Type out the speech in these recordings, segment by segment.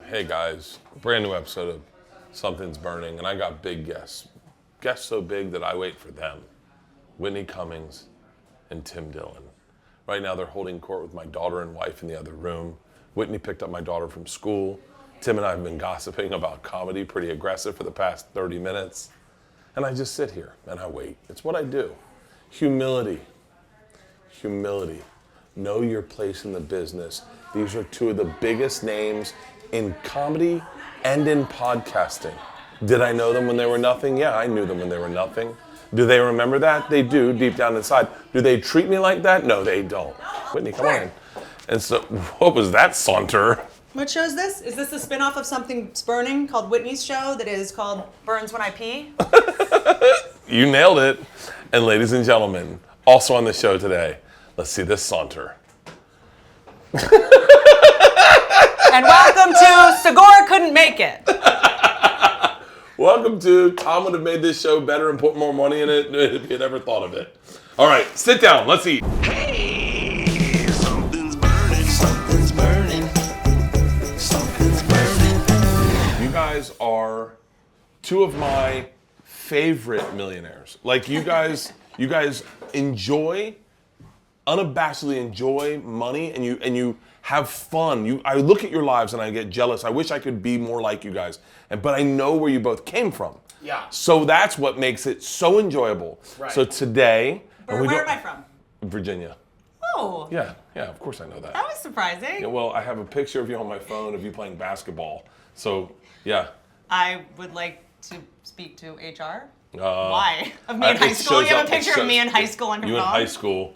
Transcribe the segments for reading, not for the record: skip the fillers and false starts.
Hey guys, brand new episode of Something's Burning, and I got big guests. Guests so big that I wait for them. Whitney Cummings and Tim Dillon. Right now they're holding court with my daughter and wife in the other room. Whitney picked up my daughter from school. Tim and I have been gossiping about comedy, pretty aggressive for the past 30 minutes. And I just sit here and I wait. It's what I do. Humility. Humility. Know your place in the business. These are two of the biggest names in comedy and in podcasting. Did I know them when they were nothing? Yeah, I knew them when they were nothing. Do they remember that? They do, deep down inside. Do they treat me like that? No, they don't. Whitney, come on. And so, what was that saunter? What show is this? Is this a spin-off of Something's Burning called Whitney's show that is called Burns When I Pee? You nailed it. And ladies and gentlemen, also on the show today, let's see this saunter. And welcome to Segura Couldn't Make It. Welcome to Tom would have made this show better and put more money in it if he had ever thought of it. All right, sit down. Let's eat. Hey, something's burning, something's burning, something's burning. You guys are two of my favorite millionaires. Like you guys enjoy, unabashedly enjoy money, and you have fun. I look at your lives and I get jealous. I wish I could be more like you guys. But I know where you both came from. Yeah. So that's what makes it so enjoyable. Right. So today, Where am I from? Virginia. Oh. Yeah, of course I know that. That was surprising. Yeah, well, I have a picture of you on my phone of you playing basketball. So, yeah. I would like to speak to HR. Why? Of me in high school? You have a picture of me in high school on your phone? You in high school.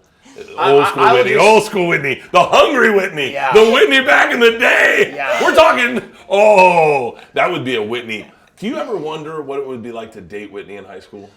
Old school Whitney, the hungry Whitney, the Whitney back in the day. Yeah. We're talking, that would be a Whitney. Do you ever wonder what it would be like to date Whitney in high school?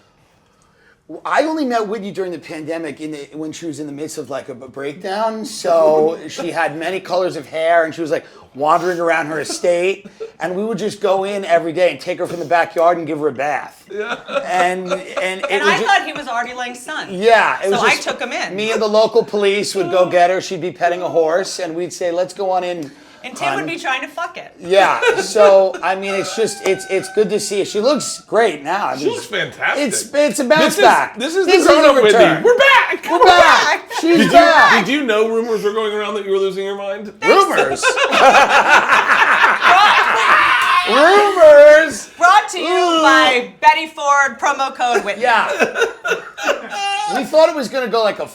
I only met Whitney during the pandemic when she was in the midst of like a breakdown. So she had many colors of hair and she was like wandering around her estate. And we would just go in every day and take her from the backyard and give her a bath. Yeah. And I thought he was Artie Lang's son. Yeah. It was so I took him in. Me and the local police would go get her. She'd be petting a horse and we'd say, let's go on in. And Tim would be trying to fuck it. Yeah, so I mean, it's good to see her. She looks great now. She looks fantastic. It's a bounce back. This is the grown-up Whitney. We're back. We're back. She's back. Did you know rumors were going around that you were losing your mind? Rumors. Rumors. Brought to you by Betty Ford, promo code Whitney. Yeah. We thought it was going to go like a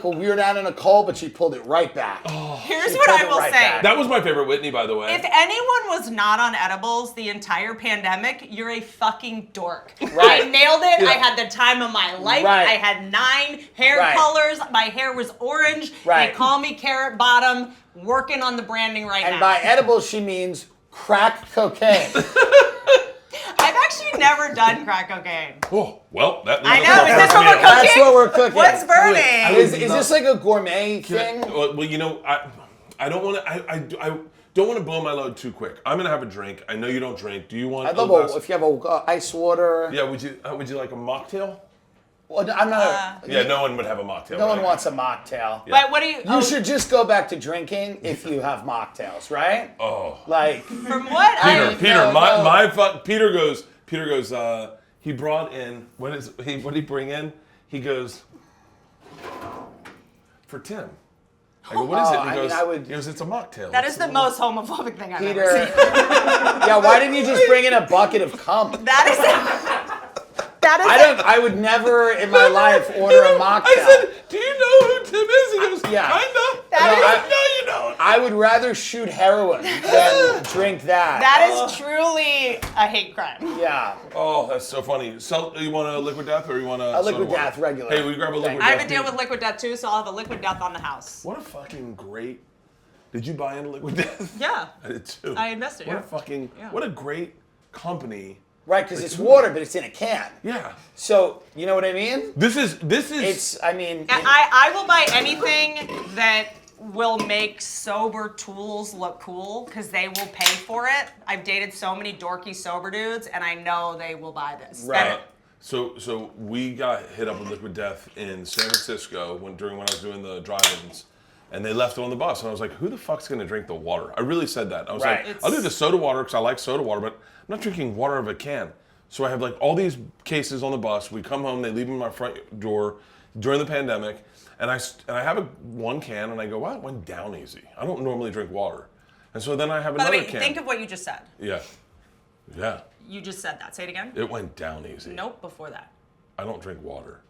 Weird Al in a Cole, but she pulled it right back. Here's what I will say. Back. That was my favorite Whitney, by the way. If anyone was not on edibles the entire pandemic, you're a fucking dork. Right. I nailed it. Yeah. I had the time of my life. Right. I had 9 hair Right. colors. My hair was orange. Right. They call me Carrot Bottom. Working on the branding right now. And by edibles, she means crack cocaine. I've actually never done crack cocaine. Oh, well, that. I know. Is this what we're cooking? That's what we're cooking. What's burning? Is this like a gourmet thing? Well, you know, I don't want to. I don't want to blow my load too quick. I'm gonna have a drink. I know you don't drink. Do you want? I'd love if you have ice water. Yeah. Would you like a mocktail? Well, I'm not. Yeah. No one would have a mocktail. No one wants a mocktail. Yeah. But what do you? You should just go back to drinking if you have mocktails, right? Oh. Like. From what? Peter goes. He brought in. What did he bring in? He goes for Tim. I go, what is it? He goes, it's a mocktail. That is the most homophobic thing I've Peter. ever seen. Yeah, why didn't you just bring in a bucket of cum? I would never in my life order a mocktail. I said, do you know who Tim is? He goes, yeah. Kinda. No, you don't. I would rather shoot heroin than drink that. That is truly a hate crime. Yeah. Oh, that's so funny. So, you want a liquid death or you want a liquid death regular? Hey, will you grab a liquid death? I have a deal with liquid death too, so I'll have a liquid death on the house. What a fucking great. Did you buy into liquid death? Yeah. I did too. I invested. What a great company. Right, because it's water, but it's in a can. Yeah. So, you know what I mean? This is. I will buy anything that will make sober tools look cool because they will pay for it. I've dated so many dorky sober dudes, and I know they will buy this. Right. So we got hit up with liquid death in San Francisco during when I was doing the drive-ins, And they left it on the bus, and I was like, "Who the fuck's gonna drink the water?" I really said that. I was Right. like, "I'll do the soda water because I like soda water, but I'm not drinking water out of a can." So I have like all these cases on the bus. We come home, they leave them in my front door during the pandemic, and I have one can, and I go, "Wow, it went down easy. I don't normally drink water," and so then I have By the another way, can. think of what you just said. Yeah. You just said that. Say it again. It went down easy. Nope, before that. I don't drink water.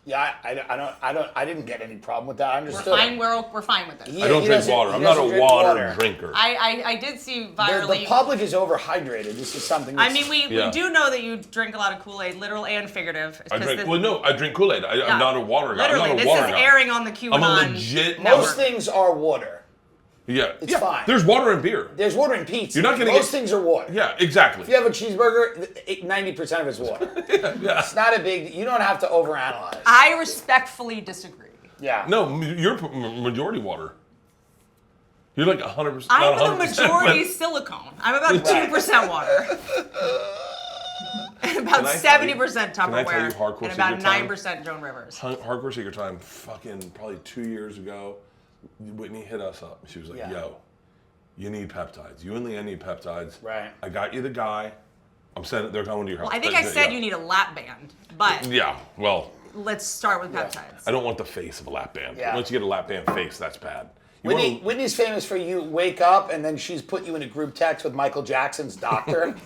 Yeah, I didn't get any problem with that. I We're understood. fine. We're fine with this. He- I don't he drink doesn't- water. he I'm not a doesn't drink water drinker. I did see The virally. public is overhydrated. This is something. I That's, mean, we Yeah. do know that you drink a lot of Kool-Aid, literal and figurative. I 'cause drink. this- Well, no, I drink Kool-Aid. I'm not a water guy. Literally, I'm not a this water is guy. airing on the QAnon. I'm a legit. network. most things are water. Yeah, It's fine. There's water in beer. There's water in pizza. You're not gonna most get- things are water. Yeah, exactly. If you have a cheeseburger, 90% of it's water. Yeah. It's not a big. You don't have to overanalyze. I respectfully disagree. Yeah. No, you're majority water. You're like 100%. I'm not the 100%, majority but- silicone. I'm about 2% water. And about Can I tell 70% you- can I tell you Tupperware. hardcore And about secret time? 9% Joan Rivers. Hardcore secret time. Fucking probably 2 years ago, Whitney hit us up. She was like, Yeah. "Yo, you need peptides. You and Leanne need peptides. Right. I got you the guy. I'm sending. They're coming to your house." Well, I think I said you need a lap band, but Yeah. Well, let's start with peptides. I don't want the face of a lap band. Yeah. Once you get a lap band face, that's bad. You wanna- Whitney's famous for you wake up and then she's put you in a group text with Michael Jackson's doctor.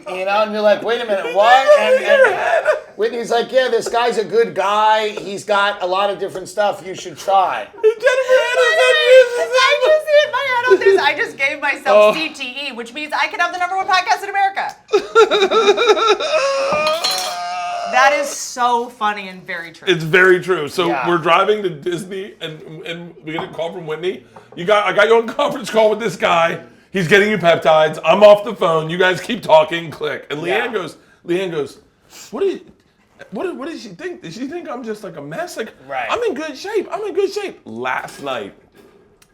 You know, and you're like, wait a minute, what? And Whitney's like, yeah, this guy's a good guy. He's got a lot of different stuff you should try. I just hit my head on this. I just gave myself CTE, which means I can have the #1 podcast in America. That is so funny and very true. It's very true. So Yeah. we're driving to Disney, and we get a call from Whitney. I got you on conference call with this guy. He's getting you peptides. I'm off the phone. You guys keep talking. Click. And Leanne goes, what does she think? Does she think I'm just like a mess? Like, Right. I'm in good shape. Last night,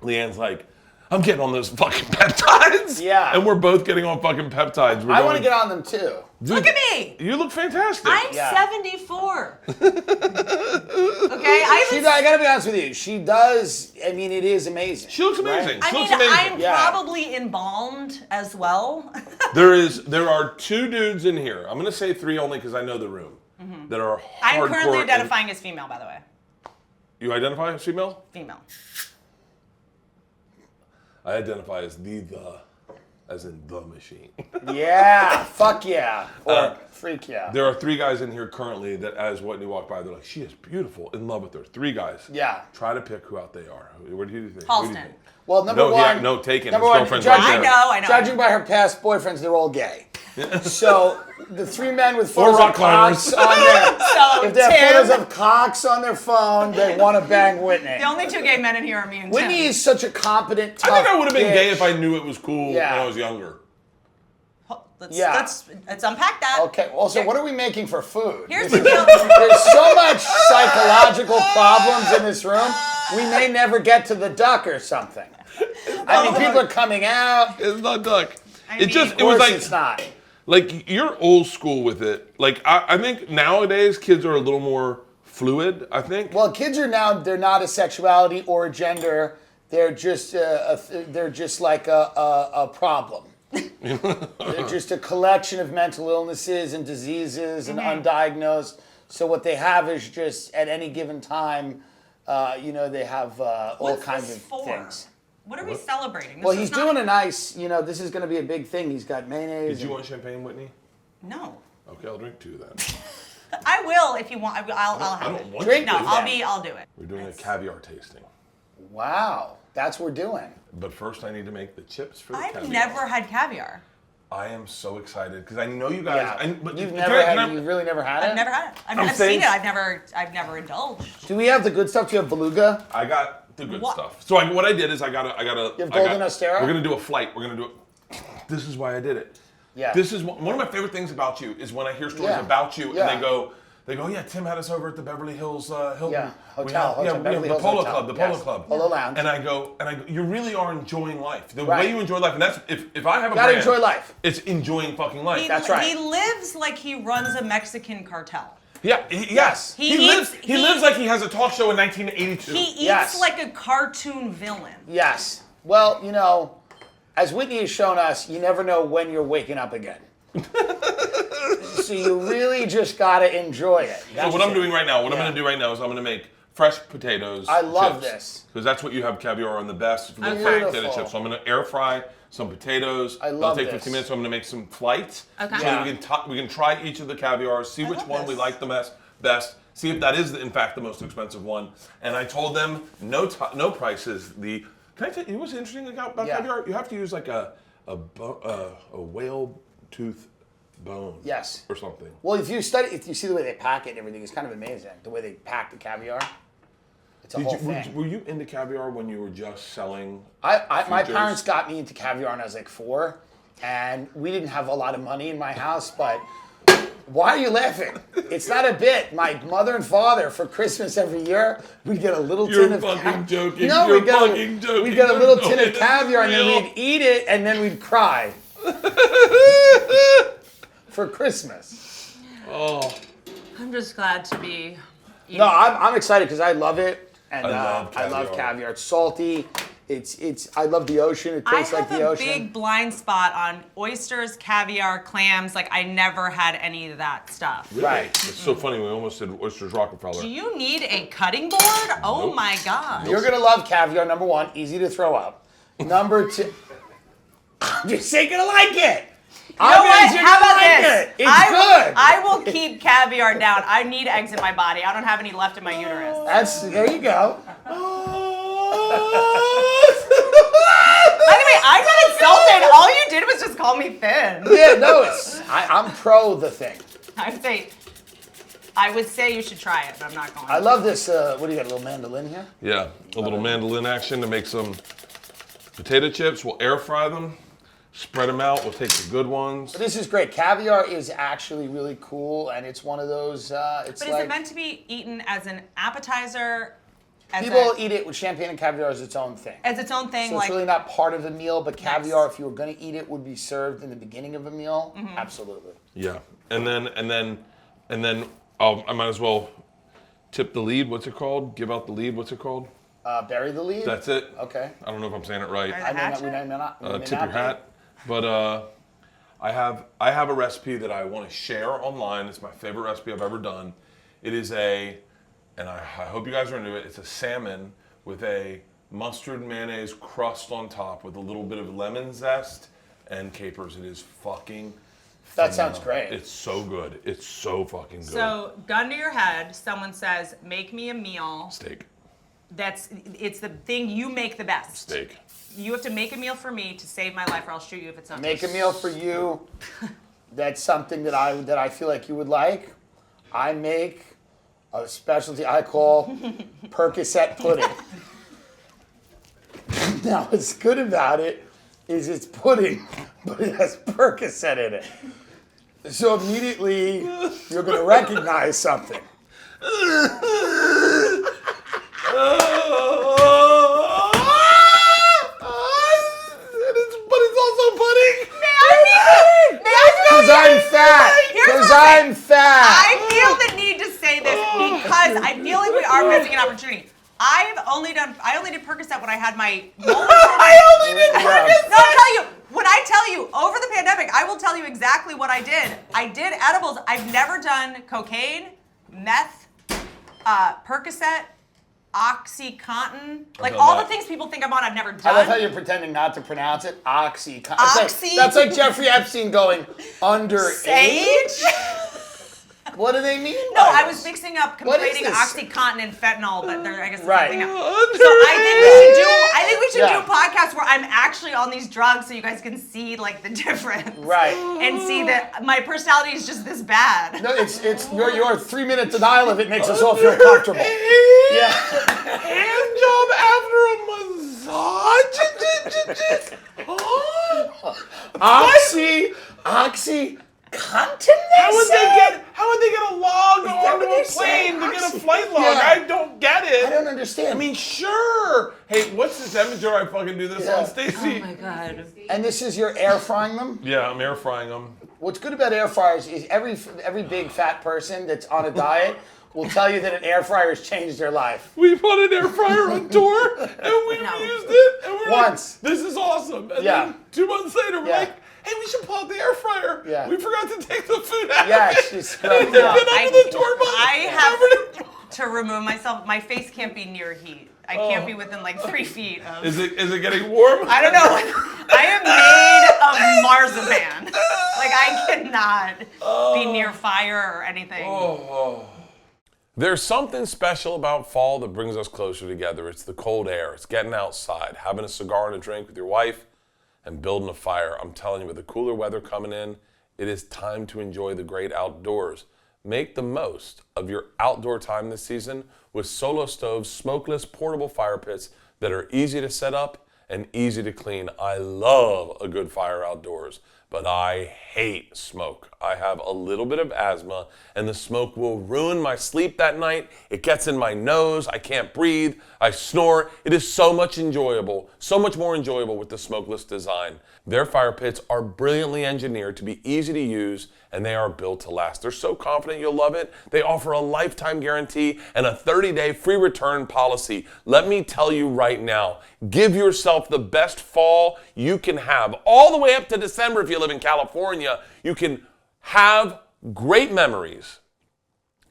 Leanne's like, I'm getting on those fucking peptides. Yeah. And we're both getting on fucking peptides. I want to get on them too. Dude, Look at me. You look fantastic. I'm Yeah. 74. Okay, I gotta be honest with you. She does. I mean, it is amazing. She looks amazing. I She mean, looks amazing. I'm Yeah. probably embalmed as well. There are 2 dudes in here. I'm gonna say 3 only because I know the room. That are hardcore. I'm currently identifying as female, by the way. You identify as female? Female. I identify as as in the machine. Yeah. Fuck yeah. Or freak yeah. There are 3 guys in here currently that, as Whitney walked by, they're like, she is beautiful, in love with her. 3 guys. Yeah. Try to pick who out they are. What do you think? Halston. Who do you think? Well, number No, one. yeah, no, taken. Number His one, girlfriend's judging, right there. I know. Judging by her past boyfriends, they're all gay. So the 3 men with Or photos rock of cocks on their, So, if they have photos Tim, of cocks on their phone, they want to bang Whitney. the only 2 gay men in here are me and Whitney Tim. is such a competent, tough I think I would have been bitch. gay if I knew it was cool Yeah. when I was younger. Yeah. Let's unpack that. Okay. Also, what are we making for food? Here's the This is- deal. There's so much psychological problems in this room. We may never get to the duck or something. I mean, people are coming out. It's not duck. mean, It Of was course, like, it's not. like you're old school with it. Like I think nowadays kids are a little more fluid. I think. Well, kids are now, they're not a sexuality or a gender. They're just like a problem. They're just a collection of mental illnesses and diseases and undiagnosed. So what they have is just at any given time, they have all What's kinds this of for? things. What are we celebrating? This Well, is he's not- doing a nice, this is going to be a big thing. He's got mayonnaise. Did you want champagne, Whitney? No. Okay, I'll drink 2 then. I will if you want. I'll I have don't it. want Drink to. No, with I'll do it. We're doing a caviar tasting. Wow, that's what we're doing. But first, I need to make the chips for the I've caviar. never had caviar. I am so excited because I know you guys. Yeah. But You've can never I- had. can I- You've really never had it. I've never had it. I've I'm seen saying- it. I've never indulged. Do we have the good stuff? Do you have beluga? I got the good What? stuff. So what I did is I got a. You have Golden Ostera? We're gonna do a flight. We're gonna do it. This is why I did it. Yeah. This is one of my favorite things about you is when I hear stories Yeah. about you Yeah. and they go, yeah, Tim had us over at the Beverly Hills Hilton. Yeah, We hotel, have- Beverly the Hills Polo Hotel. Club, the Yes. Polo Club. Polo Lounge. And I go, you really are enjoying life. The Right. way you enjoy life, and that's if I have a Gotta brand, enjoy life. It's enjoying fucking life. He, That's right. He lives like he runs a Mexican cartel. Yeah, yes. He lives like he has a talk show in 1982. He eats Yes. like a cartoon villain. Yes. Well, you know, as Whitney has shown us, you never know when you're waking up again. So you really just gotta enjoy it. So what I'm doing right now, I'm going to do right now is I'm going to make fresh potatoes. I love chips, this. because that's what you have caviar on the best. For Okay. potato chips. So I'm going to air fry some potatoes. I love It'll take this. 15 minutes. So I'm going to make some flights. Okay. So Yeah. we can try each of the caviars, see which love one we this. like the best. See if that is in fact the most expensive one. And I told them no prices. Can I tell you what's interesting about caviar? You have to use like a whale tooth bone. Yes. Or something. Well, if you see the way they pack it and everything, it's kind of amazing. The way they pack the caviar. It's a whole thing. Were you into caviar when you were just selling? My features? parents got me into caviar when I was like 4, and we didn't have a lot of money in my house, but why are you laughing? It's not a bit. My mother and father, for Christmas every year, we'd get a little tin of fucking joking. No, You're we'd get fucking joking. We'd get a little tin No, of caviar, and then real. we'd eat it, and then we'd cry. For Christmas. Oh. I'm just glad to be eating. No, I'm excited because I love it, and I love love caviar. caviar. It's salty. It's. I love the ocean. It I tastes like have the a ocean. big blind spot on oysters, caviar, clams. Like, I never had any of that stuff. Right. It's so funny. We almost did Oysters Rockefeller. Do you need a cutting board? Oh Nope. my God. You're gonna love caviar. Number 1, easy to throw up. Number 2, I'm just saying gonna like it. You know what? You're How gonna about like this? it. It's good. I will keep caviar down. I need eggs in my body. I don't have any left in my uterus. There you go. By the way, I got insulted. All you did was just call me thin. Yeah, no, I'm pro the thing. I would say you should try it, but I'm not going to. I love this. What do you got? A little mandolin here? Yeah, a little mandolin action to make some potato chips. We'll air fry them, spread them out. We'll take the good ones. This is great. Caviar is actually really cool, and it's one of those. It's But like is it meant to be eaten as an appetizer? people eat it with champagne and caviar as its own thing. As its own thing, So like it's really not part of the meal, but caviar, if you were going to eat it, would be served in the beginning of a meal. Mm-hmm. Absolutely. Yeah, and then I might as well tip the lead. What's it called? Give out the lead. What's it called? Bury the lead. That's it. Okay. I don't know if I'm saying it right. Bury I may not. hatchet? We may not. we may Tip not your be. hat. But I have a recipe that I want to share online. It's my favorite recipe I've ever done. It is and I hope you guys are into it. It's a salmon with a mustard mayonnaise crust on top with a little bit of lemon zest and capers. It is fucking That sounds phenomenal. great. It's so good. It's so fucking good. So, gun to your head, someone says, make me a meal. Steak. It's the thing you make the best. Steak. You have to make a meal for me to save my life, or I'll shoot you if it's not. Make a meal for you. That's something that I feel like you would like. I make a specialty I call Percocet pudding. Now, what's good about it is it's pudding, but it has Percocet in it. So immediately you're going to recognize something. But it's also pudding. Because I'm fat. Because I'm fat. I feel the need to say this because I feel like we are missing an opportunity. I only did Percocet when I had my molars. I only did No, I'll tell you. When I tell you, over the pandemic, I will tell you exactly what I did. I did edibles. I've never done cocaine, meth, Percocet, OxyContin. Like done all that. the things people think I'm on, I've never I love how done. you're pretending not to pronounce it. Oxy. Oxy? That's like Jeffrey Epstein going underage. Sage? What do they mean? No, by I was this? mixing up, What is conflating this? OxyContin and fentanyl, but I guess it's Right. something else. So I think we should do Yeah. a podcast where I'm actually on these drugs so you guys can see like the difference. Right. And see that my personality is just this bad. No, it's your 3-minute denial of it makes us all feel comfortable. Yeah. Hand job after a massage. Oxy. Content. How would they get a log onto what a they say? plane to get a Oxy. flight log? Yeah. I don't get it. I don't understand. I mean, sure. Hey, what's this amateur I fucking do this Yeah. on, Stacey? Oh my god. and this is your air frying them. Yeah, I'm air frying them. What's good about air fryers is every big fat person that's on a diet will tell you that an air fryer has changed their life. We put an air fryer on tour, and we used it, and we're Once. like, this is awesome. And Yeah. then 2 months later, we're Yeah. like, hey, we should pull out the air fryer. Yeah. We forgot to take the food out. Yeah, of it. she's And it's scrubbed been it. under the tour bus. I have to remove myself. My face can't be near heat. I can't be within like 3 feet of. Is it getting warm? I don't know. I am made of marzipan. Like I cannot be near fire or anything. There's something special about fall that brings us closer together. It's the cold air. It's getting outside, having a cigar and a drink with your wife, and building a fire. I'm telling you, with the cooler weather coming in, it is time to enjoy the great outdoors. Make the most of your outdoor time this season with Solo Stove's smokeless portable fire pits that are easy to set up and easy to clean. I love a good fire outdoors, but I hate smoke. I have a little bit of asthma, and the smoke will ruin my sleep that night. It gets in my nose. I can't breathe. I snore. It is so much more enjoyable with the smokeless design. Their fire pits are brilliantly engineered to be easy to use, and they are built to last. They're so confident you'll love it. They offer a lifetime guarantee and a 30-day free return policy. Let me tell you right now, give yourself the best fall you can have. All the way up to December if you live in California, you can have great memories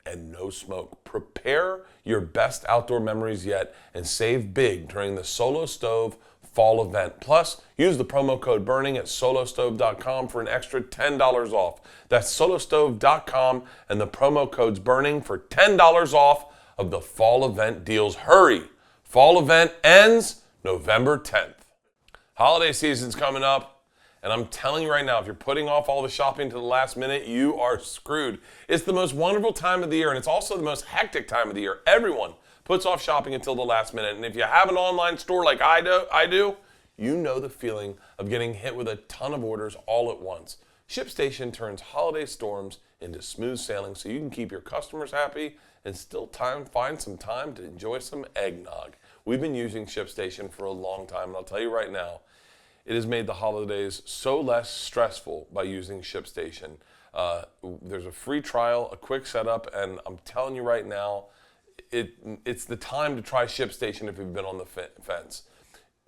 and no smoke. Prepare your best outdoor memories yet and save big during the Solo Stove fall event. Plus, use the promo code BURNING at solostove.com for an extra $10 off. That's solostove.com and the promo code's BURNING for $10 off of the fall event deals. Hurry! Fall event ends November 10th. Holiday season's coming up, and I'm telling you right now, if you're putting off all the shopping to the last minute, you are screwed. It's the most wonderful time of the year, and it's also the most hectic time of the year. Everyone puts off shopping until the last minute, and if you have an online store like I do, you know the feeling of getting hit with a ton of orders all at once. ShipStation turns holiday storms into smooth sailing so you can keep your customers happy and still find some time to enjoy some eggnog. We've been using ShipStation for a long time, and I'll tell you right now, it has made the holidays so less stressful by using ShipStation. There's a free trial, a quick setup, and I'm telling you right now, it's the time to try ShipStation if you've been on the fence.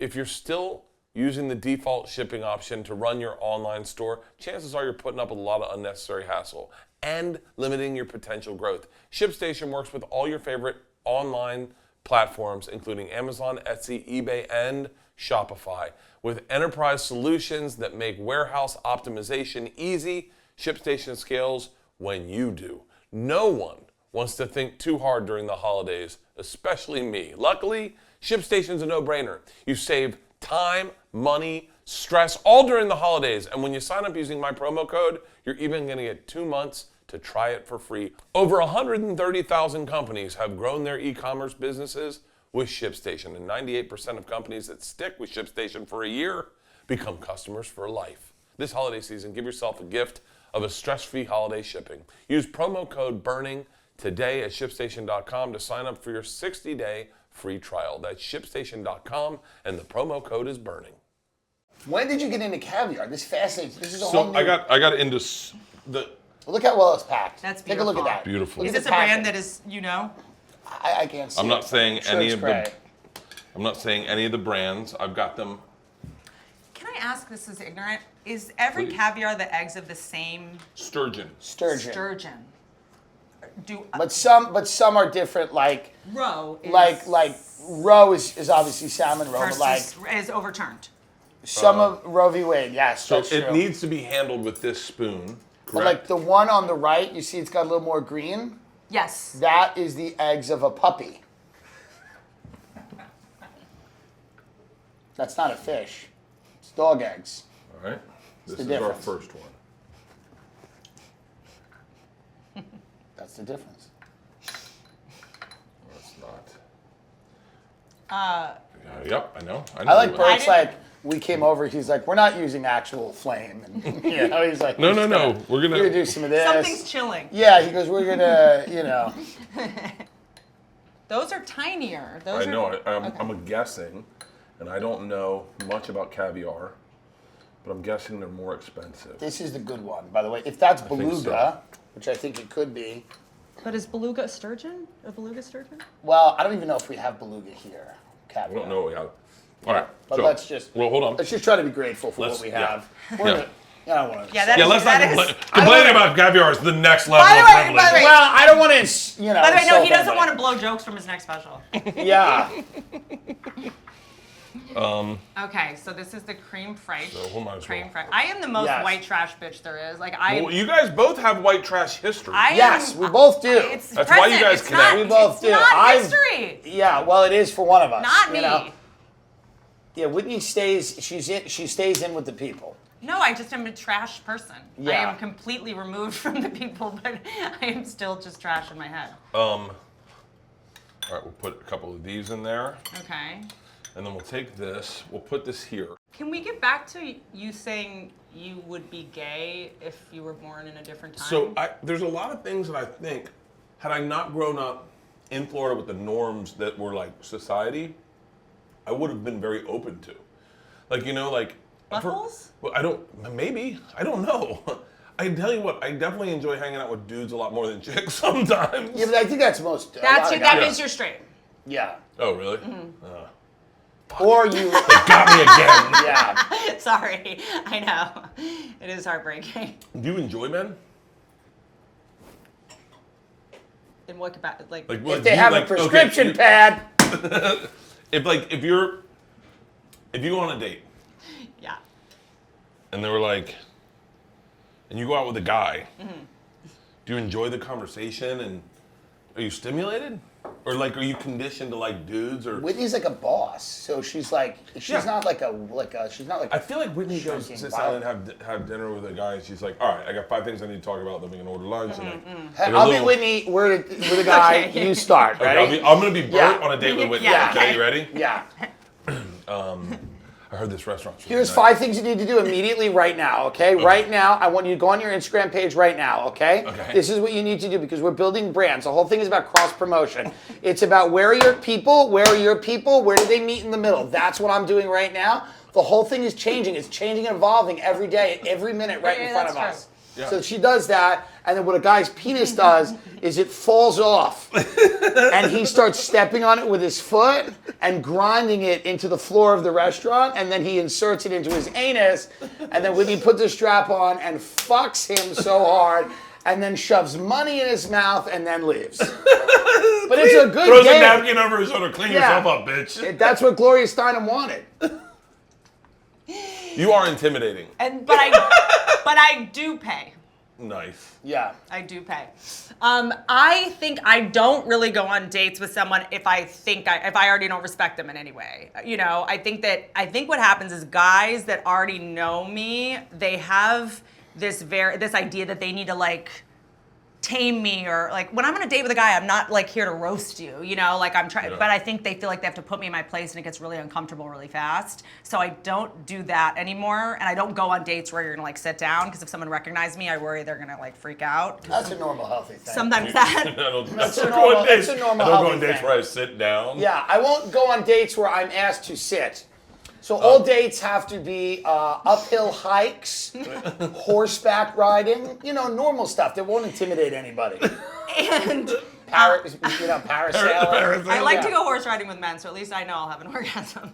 If you're still using the default shipping option to run your online store, chances are you're putting up with a lot of unnecessary hassle and limiting your potential growth. ShipStation works with all your favorite online platforms, including Amazon, Etsy, eBay, and Shopify. With enterprise solutions that make warehouse optimization easy, ShipStation scales when you do. No one wants to think too hard during the holidays, especially me. Luckily, ShipStation's a no-brainer. You save time, money, stress, all during the holidays. And when you sign up using my promo code, you're even going to get 2 months to try it for free. Over 130,000 companies have grown their e-commerce businesses with ShipStation, and 98% of companies that stick with ShipStation for a year become customers for life. This holiday season, give yourself a gift of a stress-free holiday shipping. Use promo code BURNING today at ShipStation.com to sign up for your 60-day free trial. That's ShipStation.com, and the promo code is BURNING. When did you get into caviar? This fascinates. This is a whole So new... I got into the Look how well it's packed. That's Take a look at beautiful. that. Beautiful. Look Is at this the a brand packing. that is, you know? I can't see I'm it. not saying I'm sure any it's of great. the I'm not saying any of the brands. I've got them. Can I ask, this is ignorant, is every Please. caviar the eggs of the same Sturgeon. Sturgeon. sturgeon? Do But some are different. Like roe is roe is obviously salmon roe, but like versus is overturned. some of Roe v. Wade. Yes, So that's it true. needs to be handled with this spoon. But like the one on the right, you see it's got a little more green. Yes. That is the eggs of a puppy. That's not a fish. It's dog eggs. All right. This the is difference. our first one. That's the difference. No, it's not. Yep, I know. I like what- Bert's didn't- like, we came over, he's like, we're not using actual flame. And, you know, he's like, No, we're no, just no. We're We're gonna gonna. do some of this. Something's chilling. Yeah, he goes, we're gonna, you know. Those are tinier. I Those know. are, I'm guessing, and I don't know much about caviar. but I'm guessing they're more expensive. This is the good one, by the way. If that's think beluga, which I think it could be. But is beluga a sturgeon? A beluga sturgeon? Well, I don't even know if we have beluga here. Caviar. We don't know what we have. All right. But so, let's just. Well, hold on. Let's just try to be grateful for what we have. We're in I don't want to. Yeah, that Yeah, is- let's not that is- complain. Complaining about caviar is the next level By the of way, privilege. by the way- Well, I don't want to, you know. By the way, no, insult he doesn't anybody. want to blow jokes from his next special. Yeah. Okay, so this is the cream fraiche. So, who might as cream well? fraiche. I am the most Yes. white trash bitch there is. Like I. Well, you guys both have white trash history. Yes, am, we both do. It's That's why you present. guys It's connect. not, We both it's do. not history. Yeah, well, it is for one of us. Not you me. know? Yeah, Whitney stays. She stays in with the people. No, I just am a trash person. I Yeah. am completely removed from the people, but I am still just trash in my head. All right, we'll put a couple of these in there, Okay. and then we'll take this. We'll put this here. Can we get back to you saying you would be gay if you were born in a different time? So there's a lot of things that I think, had I not grown up in Florida with the norms that were like society, I would have been very open to. Like, you know, like. Buttholes? Well, I don't know. I tell you what, I definitely enjoy hanging out with dudes a lot more than chicks sometimes. Yeah, but I think that's most. That guys. means you're straight. Yeah. Oh, really? Or you. Got me again. Yeah. Sorry, I know. It is heartbreaking. Do you enjoy men? In what capacity? Like Like, If they have a prescription pad. If you go on a date yeah. and they were like, and you go out with a guy, do you enjoy the conversation and are you stimulated? Or like, are you conditioned to like dudes or? Whitney's like a boss, so she's like, she's not like a, she's not like. I feel like Whitney goes Shrinking sits down and have dinner with a guy and she's like, all right, I got 5 things I need to talk about, then we can order lunch. And like, I'll be Whitney. We're the guy. Okay. You start. okay, Ready? I'm gonna be Bert Yeah. on a date with Whitney. Yeah, Okay, okay. you ready? Yeah. I heard this restaurant's really Here's nice. 5 things you need to do immediately right now, okay? Right now, I want you to go on your Instagram page right now, okay? Okay. This is what you need to do because we're building brands. The whole thing is about cross-promotion. It's about where are your people, where do they meet in the middle? That's what I'm doing right now. The whole thing is changing. It's changing and evolving every day, every minute right in front of that's us. true. Yeah. So she does that, and then what a guy's penis does is it falls off, and he starts stepping on it with his foot and grinding it into the floor of the restaurant, and then he inserts it into his anus, and then Whitney puts a strap on and fucks him so hard, and then shoves money in his mouth and then leaves. But it's a good Throws game. a napkin over his shoulder, clean Yeah. yourself up, bitch. That's what Gloria Steinem wanted. You are intimidating. But I do pay. Nice. Yeah. I do pay. I think I don't really go on dates with someone if I already don't respect them in any way. You know, I think what happens is guys that already know me, they have this idea that they need to like tame me, or like when I'm on a date with a guy, I'm not like here to roast you, you know, like I'm trying, Yeah. but I think they feel like they have to put me in my place and it gets really uncomfortable really fast. So I don't do that anymore, and I don't go on dates where you're gonna like sit down, because if someone recognizes me, I worry they're gonna like freak out. That's a normal, healthy thing. Sometimes that. I don't, That's a go normal- on dates. that's a normal I don't go healthy on dates thing. where I sit down. Yeah, I won't go on dates where I'm asked to sit. So all dates have to be uphill hikes, horseback riding, you know, normal stuff that won't intimidate anybody. And parasailing. I like to Yeah. go horse riding with men, so at least I know I'll have an orgasm.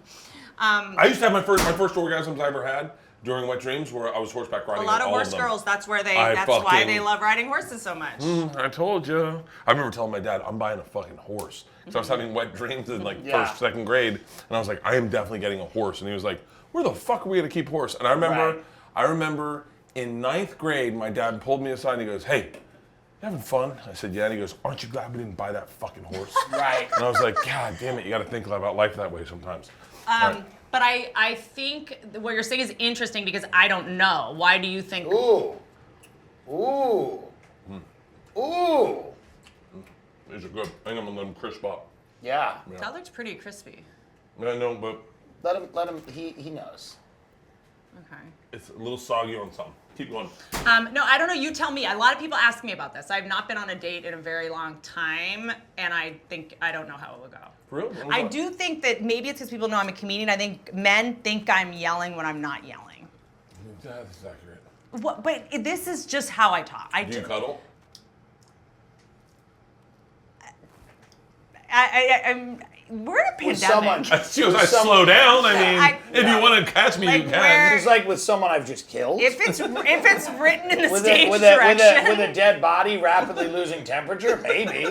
I used to have my first orgasms I ever had during wet dreams where I was horseback A riding. lot of all horse them. girls, that's why fucking- they love riding horses so much. I told you. I remember telling my dad, I'm buying a fucking horse. Because I was having wet dreams in like Yeah. first, second grade. And I was like, I am definitely getting a horse. And he was like, where the fuck are we going to keep horse? And I remember in 9th grade, my dad pulled me aside and he goes, hey, you having fun? I said, yeah. And he goes, aren't you glad we didn't buy that fucking horse? Right. And I was like, God damn it, you got to think about life that way sometimes. Right. But I think what you're saying is interesting because I don't know. Why do you think? Ooh. Ooh. Ooh. These are good. I think I'm going to let them crisp up. Yeah. That looks pretty crispy. I know, but Let him, he knows. Okay. it's a little soggy on some. Keep going. No, I don't know. You tell me. A lot of people ask me about this. I've not been on a date in a very long time, and I don't know how it will go. For real? I do think that maybe it's because people know I'm a comedian. I think men think I'm yelling when I'm not yelling. That's accurate. What? But this is just how I talk. Do you cuddle? We're in a With pandemic. someone. I slow down. I mean, if yeah. you want to catch me, Like, you where- can. It's like with someone I've just killed. If it's written in the with stage with direction, a dead body rapidly losing temperature, maybe.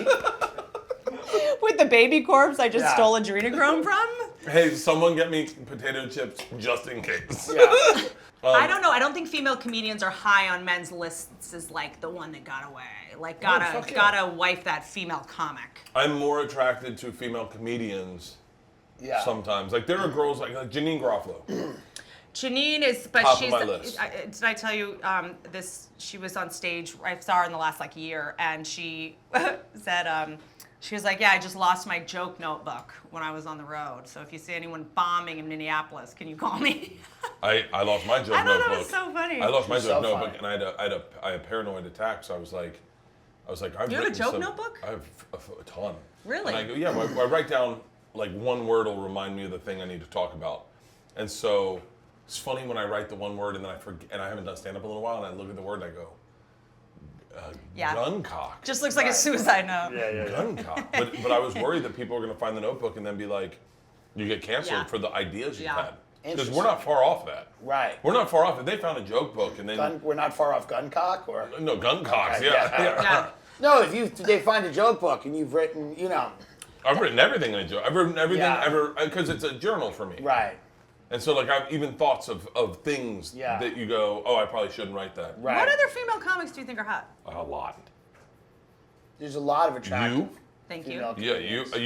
with the baby corpse I just Yeah. stole adrenochrome from. Hey, someone get me potato chips just in case. Yeah. I don't know. I don't think female comedians are high on men's lists as like the one that got away. Like fuck yeah. gotta wife that female comic. I'm more attracted to female comedians Yeah. sometimes. Like there are girls like Janine Garofalo. Janine is, but Top of she's. my list. Did I tell you this? She was on stage. I saw her in the last like year, and she said she was like, "Yeah, I just lost my joke notebook when I was on the road. So if you see anyone bombing in Minneapolis, can you call me?" I lost my joke I thought notebook. that was so funny. I lost my She's joke so notebook, funny. and I had a paranoid attack. So I was like, I've You have a written joke some- notebook? I have a ton. Really? And I go, yeah. I write down like one word will remind me of the thing I need to talk about, and so it's funny when I write the one word and then I forget, and I haven't done stand up in a little while, and I look at the word and I go, Yeah. guncock. Just looks like a suicide note. Yeah. Guncock. But I was worried that people were going to find the notebook and then be like, you get canceled Yeah. for the ideas you Yeah. had. Because Interesting. we're not far off that. Right. We're not far off. If they found a joke book and then We're not far off Guncock, or no guncocks, Okay, yeah. yeah. Yeah. no. If they find a joke book and you've written, I've written everything in a joke. I've written everything Yeah. ever because it's a journal for me. right, And so like I've even thoughts of things Yeah. that you go, oh, I probably shouldn't write that. right. What other female comics do you think are hot? A lot. There's a lot of attractive. You? Thank you. female Yeah, comedians.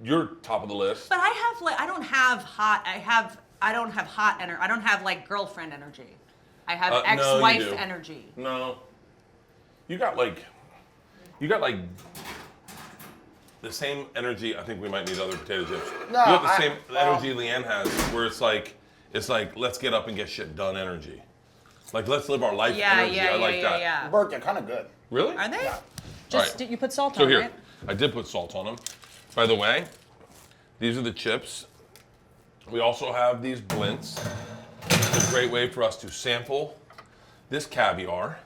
you're top of the list. But I have like I don't have hot energy. I don't have like girlfriend energy. I have No, you ex-wife do. energy. No. You got like the same energy. I think we might need other potato chips. No, you got the I- same well- energy Leanne has, where it's like let's get up and get shit done energy. Like let's live our life energy. I like that. Yeah. Bert, they're kind of good. Really? Are they? Yeah. Just All right. you put salt So on, here, right? I did put salt on them. By the way, these are the chips. We also have these blints. It's a great way for us to sample this caviar.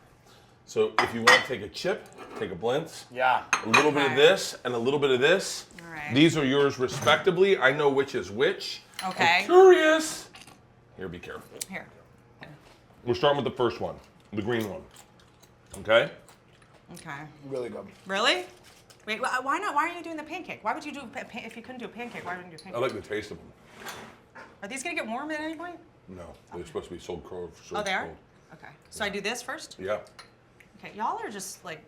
So if you want to take a chip, take a blintz, Yeah. a little bit of Okay. this and a little bit of this. All right. These are yours respectively. I know which is which. Okay. I'm curious. Here, be careful. Here. We're starting with the first one, the green one. Okay? Okay. Really good. Really? Wait, why not? Why are you doing the pancake? Why would you do if you couldn't do a pancake? Why wouldn't you do a I pancake? like the taste of them. Are these gonna get warm at any point? No, they're supposed to be sold cold. Oh, they are. Okay. So I do this first. Yeah. Okay. Y'all are just like.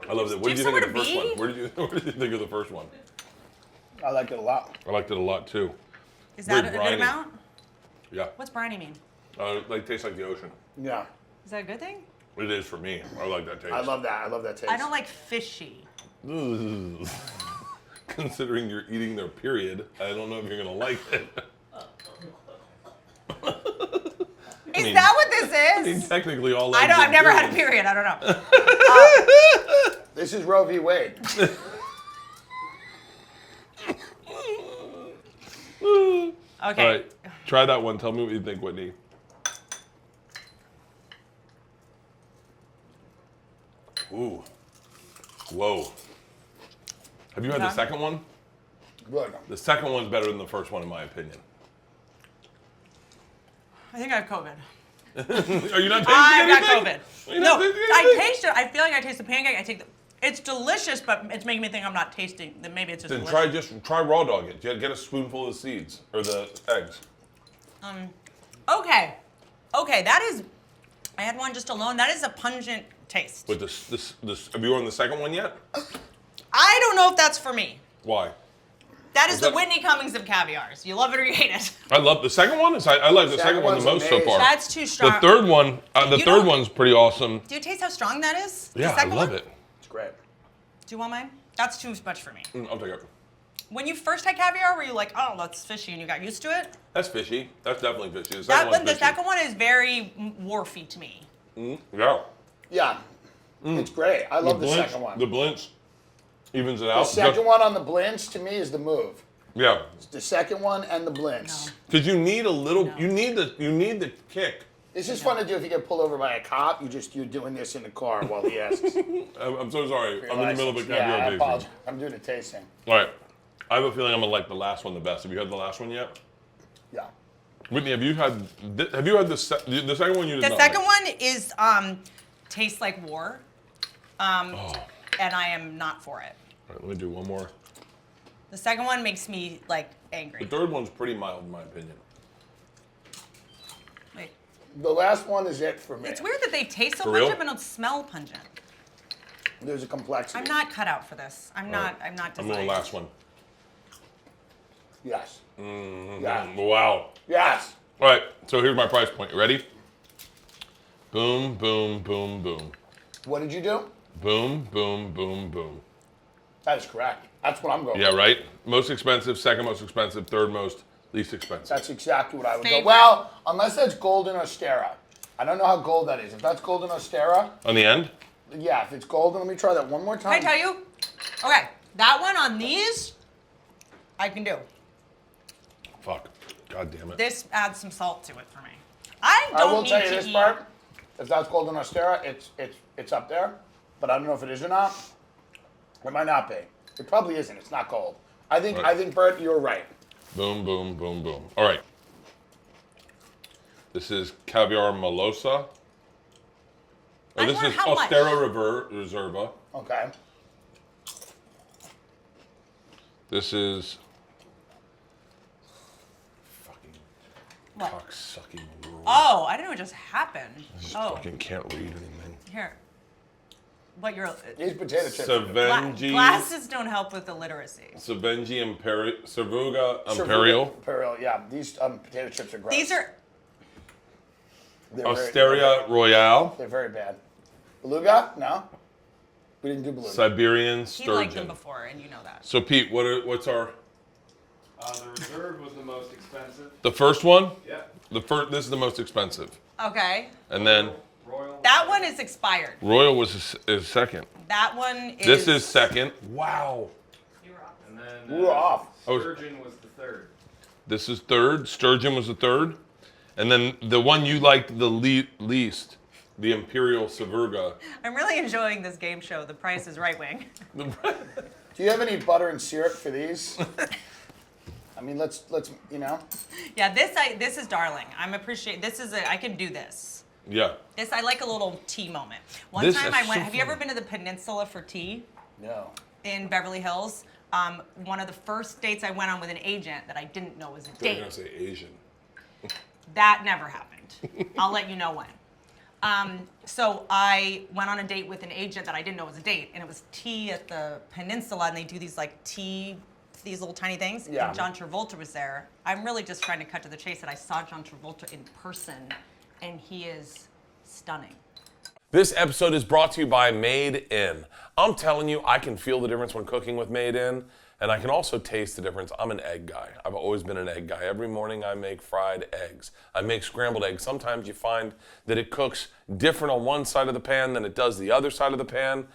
I love that. What Do did you you think have of the first somewhere one? to What did you think of the first one? I like it a lot. I liked it a lot too. Is that a Very good briny. amount? Yeah. What's briny mean? Like tastes like the ocean. Yeah. Is that a good thing? It is for me. I like that taste. I love that. I love that taste. I don't like fishy. Ugh. Considering you're eating their period, I don't know if you're gonna like it. Is that what this I mean, is? technically, all I legs know. are I've never had a periods. period. I don't know. This is Roe v. Wade. Okay. All right, try that one. Tell me what you think, Whitney. Ooh. Whoa. Have you had the Okay. second one? Good. The second one's better than the first one, in my opinion. I think I have COVID. Are you not tasting I've got anything? COVID. Are you No, not tasting I anything? taste it. I feel like I taste the pancake. I take the. It's delicious, but it's making me think I'm not tasting. Then maybe it's just Then delicious. try raw dog it. Get a spoonful of the seeds or the eggs. Okay. Okay, that is. I had one just alone. That is a pungent taste. But this have you on the second one yet? I don't know if that's for me. Why? That is Is the that- Whitney Cummings of caviars. You love it or you hate it. I love the second one. I like the second one the one's most so amazing. far. That's too strong. The third one, the You third don't- one's pretty awesome. Do you taste how strong that is? The Yeah, I second love one? it. It's great. Do you want mine? That's too much for me. I'll take it. When you first had caviar, were you like, oh, that's fishy, and you got used to it? That's fishy. That's definitely fishy. The That second one, one's the fishy. second one is very wharfy to me. Yeah. Yeah. It's great. I love the Blinch- second one. The Blinch evens it The out. second one on the Blinch to me is the move. Yeah. The second one and the Blinch. No. Because you need a little. You need the kick This is fun to do if you get pulled over by a cop. You're doing this in the car while he asks. I'm so sorry. I'm in the middle of a Yeah, caviar I tasting. apologize. I'm doing a tasting. All right. I have a feeling I'm gonna like the last one the best. Have you had the last one yet? Yeah. Whitney, have you had the second one? You did The not second like. one is tastes like war, and I am not for it. All right, let me do one more. The second one makes me like The angry. third one's pretty mild in my opinion. Wait, The last one is it for me. it's weird that they taste so For real? pungent but don't smell pungent. There's a complexity. I'm not cut out for this. I'm not I'm designed. going last one. Yes. Mm-hmm. Yeah. Wow. Yes. All right, so here's my price point. You ready? Boom, boom, boom, boom. What did you do? Boom, boom, boom, boom. That is correct. That's what I'm going Yeah, with. right? Most expensive, second most expensive, third most, least expensive. That's exactly what I would Favorite. go. Well, unless that's golden ostera. I don't know how gold that is. If that's golden ostera, On the end? yeah, if it's golden, let me try that one more time. Can I tell you? Okay, that one on these, I can do. Fuck. God damn it. This adds some salt to it for me. I I don't will need tell you to this eat. part. If that's golden ostera, it's up there. But I don't know if it is or not. It might not be. It probably isn't. It's not gold. I think Bert, you're right. Boom, boom, boom, boom. All right. This is Caviar Malosa. I This wonder is how much. Ostera Reserva. Okay. This is fucking What? cock-sucking world. Oh, I didn't know it just happened. Just Oh, fucking can't read anything. here. But you're These potato chips. Savenji. glasses don't help with illiteracy. Savenji Cervuga Imperial. Imperial, yeah. These potato chips are gross. These are They're very- Osteria Royale. They're very bad. Beluga? No. We didn't do beluga. Siberian he liked them Sturgeon. before, and you know that. So Pete, what's our The reserve was the most expensive. the first one? Yeah. This is the most expensive, Okay, and then Royal. that one is expired. Royal is second. That one is. This is second. Wow. And then We were off. Sturgeon was the third. This is third. Sturgeon was the third, and then the one you liked the least, the Imperial Cervuga. I'm really enjoying this game show. The Price is Right Wing. Do you have any butter and syrup for these? I mean, let's you know. Yeah, this is darling. I can do this. Yeah. This I like a little tea moment. One This time is I went. so Have you ever funny. been to the Peninsula for tea No. in Beverly Hills? One of the first dates I went on with an agent that I didn't know was a They're date. gonna say Asian. That never happened. I'll let you know when. So I went on a date with an agent that I didn't know was a date, and it was tea at the Peninsula, and they do these like these little tiny things. Yeah. And John Travolta was there. I'm really just trying to cut to the chase that I saw John Travolta in person, and he is stunning. This episode is brought to you by Made In. I'm telling you, I can feel the difference when cooking with Made In, and I can also taste the difference. I'm an egg guy. I've always been an egg guy. Every morning I make fried eggs. I make scrambled eggs. Sometimes you find that it cooks different on one side of the pan than it does the other side of the pan,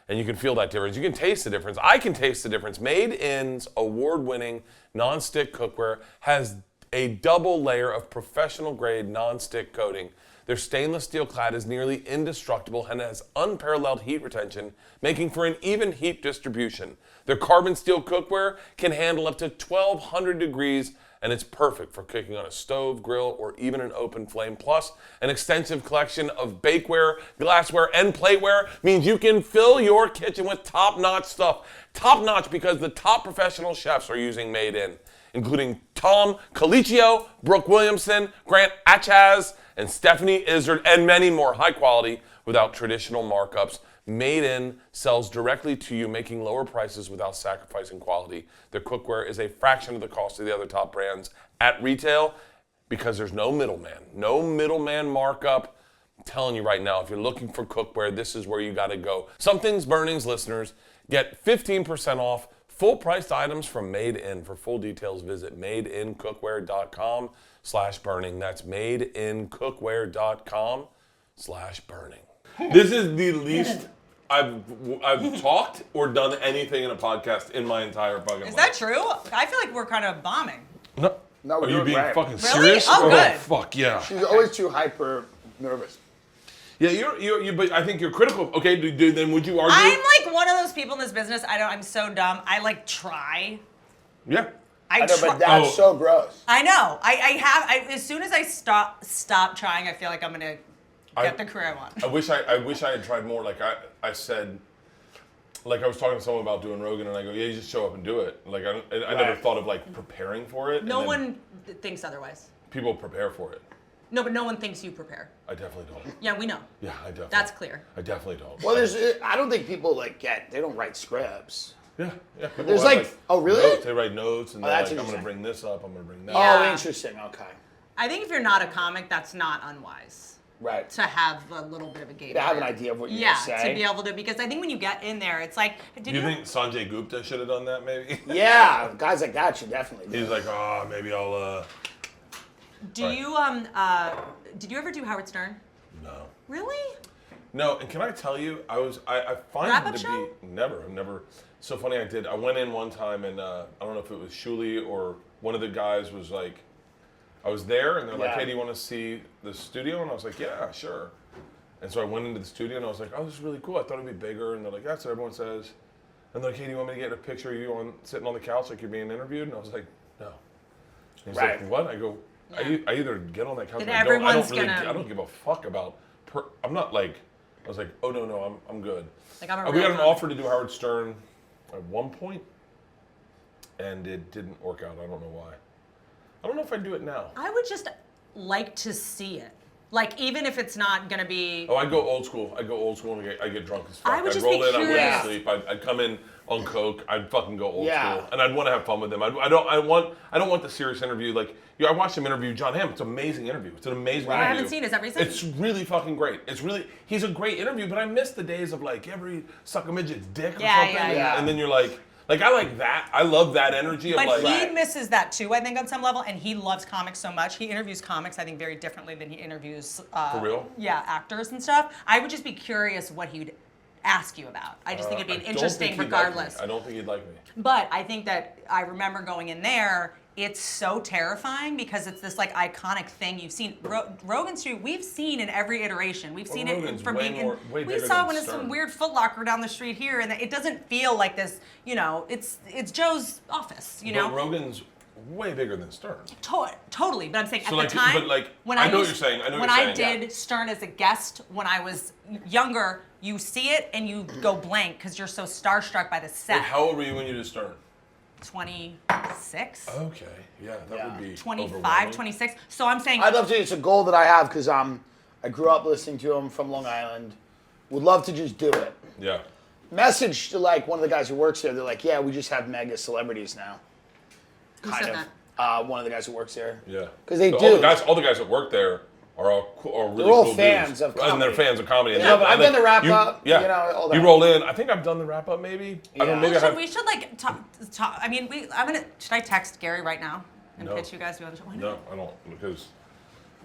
and you can feel that difference. You can taste the difference. I can taste the difference. Made In's award-winning non-stick cookware has a double layer of professional grade non-stick coating. Their stainless steel clad is nearly indestructible and has unparalleled heat retention, making for an even heat distribution. Their carbon steel cookware can handle up to 1,200 degrees, and it's perfect for cooking on a stove, grill, or even an open flame. Plus, an extensive collection of bakeware, glassware, and plateware means you can fill your kitchen with top-notch stuff. Top-notch because the top professional chefs are using Made In, including Tom Colicchio, Brooke Williamson, Grant Achaz, and Stephanie Izzard, and many more. High quality without traditional markups. Made In sells directly to you, making lower prices without sacrificing quality. Their cookware is a fraction of the cost of the other top brands at retail because there's no middleman. No middleman markup. I'm telling you right now, if you're looking for cookware, this is where you got to go. Something's Burning's listeners get 15% off full-priced items from Made In. For full details, visit madeincookware.com/burning. That's madeincookware.com/burning. This is the least I've talked or done anything in a podcast in my entire fucking life. Is that true? I feel like we're kind of bombing. No. No, we're Are you doing being great. fucking Really? serious? Oh, good. Fuck yeah. She's always too hyper nervous. Yeah, you. But I think you're critical. Okay, then would you argue? I'm like one of those people in this business. I'm so dumb. I like try. Yeah. I know, but that's so gross. I know. As soon as I stop trying, I feel like I'm gonna get the career I want. I wish I had tried more. Like I said, like I was talking to someone about doing Rogan, and I go, yeah, you just show up and do it. Like I never thought of like preparing for it. No one thinks otherwise. People prepare for it. No, but no one thinks you prepare. I definitely don't. Yeah, we know. Yeah, I definitely. That's clear. I definitely don't. Well, I don't think people they don't write scripts. Yeah. People There's write, oh really? Notes. They write notes, and they're that's like, I'm going to interesting. bring this up. I'm going to bring that. Yeah. Oh, interesting. Okay. I think if you're not a comic, that's not unwise. Right. To have a little bit of a game. To have an idea of what you're going to say. To be able to, because I think when you get in there, it's like, You think Sanjay Gupta should have done that, maybe? Yeah, guys like that should definitely do He's like, maybe I'll. Do you did you ever do Howard Stern? No. Really? No, and can I tell you, I find Wrap-up it to show? be never. So funny, I went in one time, and I don't know if it was Shuli or one of the guys was like, I was there, and they're like, hey, do you want to see the studio? And I was like, yeah, sure. And so I went into the studio, and I was like, oh, this is really cool. I thought it'd be bigger. And they're like, that's what everyone says. And they're like, hey, do you want me to get a picture of you sitting on the couch like you're being interviewed? And I was like, no. And he's like, what? I go, I either get on that couch And or I don't. everyone's I don't give a fuck about. I'm not like. I was like, oh no, I'm good. Like I'm a We real got an comic. offer to do Howard Stern at one point, and it didn't work out. I don't know why. I don't know if I'd do it now. I would just like to see it. Like, even if it's not going to be... Oh, I go old school. And I get drunk as fuck. I would just roll be in, I curious. wouldn't sleep. I'd come in on coke. I'd fucking go old Yeah. school, and I'd want to have fun with them. I don't want the serious interview. Like, I watched him interview John Hamm. It's an amazing interview. It's an amazing interview. I haven't seen it. Is that recent? It's really fucking great. He's a great interview, but I miss the days of like every suck a midget's dick or something. Yeah. And then you're like I like that. I love that energy of But like. he misses that too, I think, on some level, and he loves comics so much. He interviews comics, I think, very differently than he interviews... For real? Yeah, actors and stuff. I would just be curious what he would ask you about. I just think it'd be interesting regardless. I don't think he'd like me. But I think that I remember going in there, it's so terrifying because it's this like iconic thing you've seen. Rogan Street, we've seen in every iteration. We've seen Rogan's it from way being more- way we bigger saw than when it's Stern. some weird Foot Locker down the street here, and it doesn't feel like this, it's Joe's office, But Rogan's way bigger than Stern. Totally, but I'm saying So, at like, the time, but, like, when I know what used- you're saying, I know when what I you're saying, did Stern as a guest when I was younger, you see it and you go blank because you're so starstruck by the set. Like, how old were you when you did Stern? 26, Okay, yeah, that would be 25, overwhelming. 26. So I'm saying, I'd love to. It's a goal that I have because I grew up listening to him from Long Island. Would love to just do it. Yeah. Message to like one of the guys who works there. They're like, yeah, we just have mega celebrities now. who Kind said of. that? One of the guys who works there. Yeah. 'Cause they So do. All the guys that work there are all really They're all cool fans dudes. of And they're comedy. fans of comedy. Yeah, but I've done the wrap you, up, Yeah. you know, all that. You roll in. I think I've done the wrap up maybe. I don't know, maybe I have. We should like talk. I mean, should I text Gary right now and No. pitch you guys? Why not? No, I don't because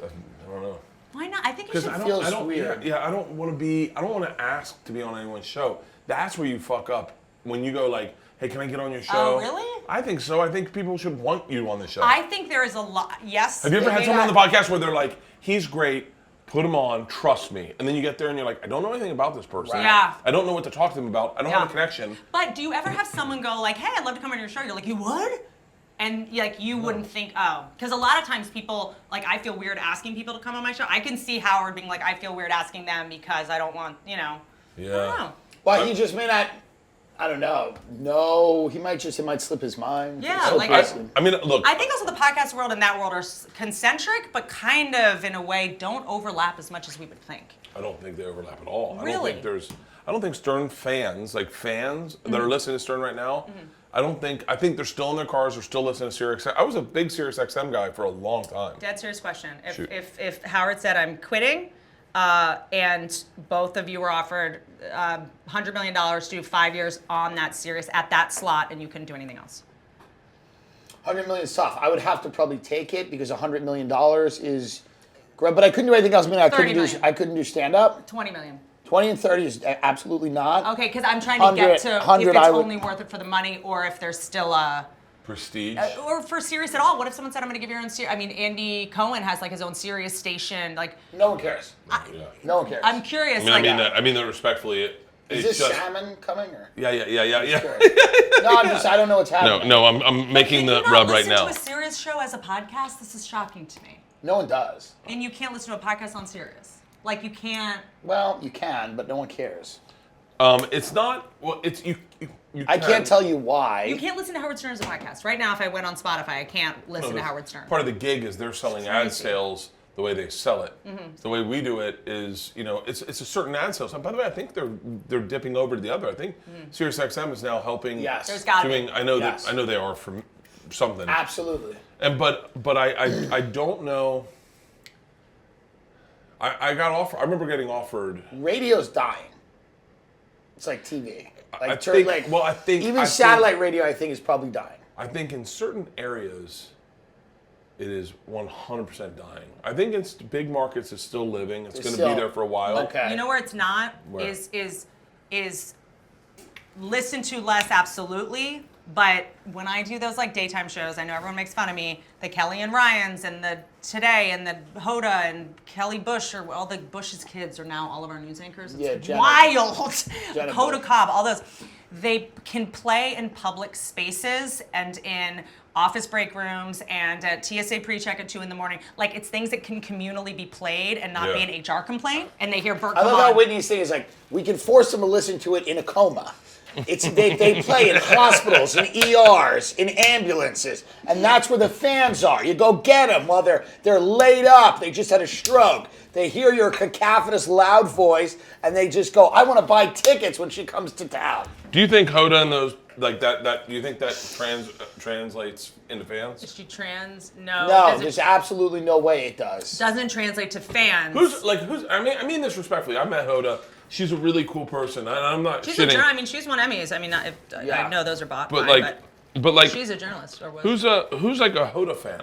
I don't know. Why not? I think you Because should. feels weird. Yeah, I don't want to ask to be on anyone's show. That's where you fuck up when you go like, hey, can I get on your show? Oh, really? I think so. I think people should want you on the show. I think there is a lot. Yes. Have you ever had maybe someone on the podcast where they're like, he's great, put him on, trust me. And then you get there and you're like, I don't know anything about this person. Right. Yeah. I don't know what to talk to them about. I don't have a connection. But do you ever have someone go like, "Hey, I'd love to come on your show"? You're like, "You would?" And like you wouldn't think, because a lot of times people like I feel weird asking people to come on my show. I can see Howard being like, I feel weird asking them because I don't want, I don't know. Well, he just may not. I don't know. No, it might slip his mind. Yeah, It's so like personal. I mean, look. I think also the podcast world and that world are concentric, but kind of in a way don't overlap as much as we would think. I don't think they overlap at all. Really? I don't think Stern fans, that are listening to Stern right now, I think they're still in their cars, they're still listening to Sirius. I was a big Sirius XM guy for a long time. Dead serious question. Shoot. If Howard said I'm quitting, and both of you were offered $100 million to do 5 years on that Sirius at that slot, and you couldn't do anything else. 100 million is tough. I would have to probably take it because $100 million is great. But I couldn't do anything else. I mean, 30 million. I couldn't do stand up. 20 million. 20 and 30 is absolutely not. Okay, because I'm trying to get to if 100, it's I would- only worth it for the money or if there's still a Prestige. Or for Sirius at all. What if someone said, I'm going to give your own Sirius? I mean, Andy Cohen has like his own Sirius station. Like, No one cares. Yeah. No one cares. I'm curious. I mean that respectfully. Is It's this just, Salmon coming or? Yeah. No, I don't know what's happening. No, I'm making the rub right now. Listen to a Sirius show as a podcast? This is shocking to me. No one does. And you can't listen to a podcast on Sirius. Like, you can't. Well, you can, but no one cares. It's not. Well, it's you. I can't tell you why. You can't listen to Howard Stern as a podcast. Right now, if I went on Spotify, I can't listen to Howard Stern. Part of the gig is they're selling ad sales the way they sell it. Mm-hmm. The way we do it is, it's a certain ad sales. And by the way, I think they're dipping over to the other. I think SiriusXM is now helping. Yes. There's got to be. Doing. I know Yes. that. I know they are for something. Absolutely. And but I don't know. I got offered. I remember getting offered. Radio's dying. It's like TV. I think even satellite radio, I think, is probably dying. I think in certain areas, it is 100% dying. I think in big markets, it's still living. It's going to be there for a while. Okay. You know where it's not? Where? Is listened to less, absolutely. But when I do those like daytime shows, I know everyone makes fun of me. The Kelly and Ryans and the Today and the Hoda and Kelly Bush, or all the Bush's kids are now all of our news anchors. It's Yeah, Jenna. wild. Jenna Hoda Bush. Cobb, all those. They can play in public spaces and in office break rooms and at TSA pre-check at 2 in the morning. Like, it's things that can communally be played and not be an HR complaint. And they hear Bert I come love how on. Whitney's thing is like, we can force them to listen to it in a coma. They play in hospitals, in ERs, in ambulances, and that's where the fans are. You go get them while they're laid up. They just had a stroke. They hear your cacophonous loud voice, and they just go, I want to buy tickets when she comes to town. Do you think Hoda and those like that? Do you think that translates into fans? Is she trans? No. No, there's absolutely no way it does. Doesn't translate to fans. Who's? I mean this respectfully. I met Hoda. She's a really cool person. I'm not She's shitting. a journalist. I mean, she's won Emmys. I mean, I know those are bought. But by, like, she's a journalist. Or what? who's like a Hoda fan?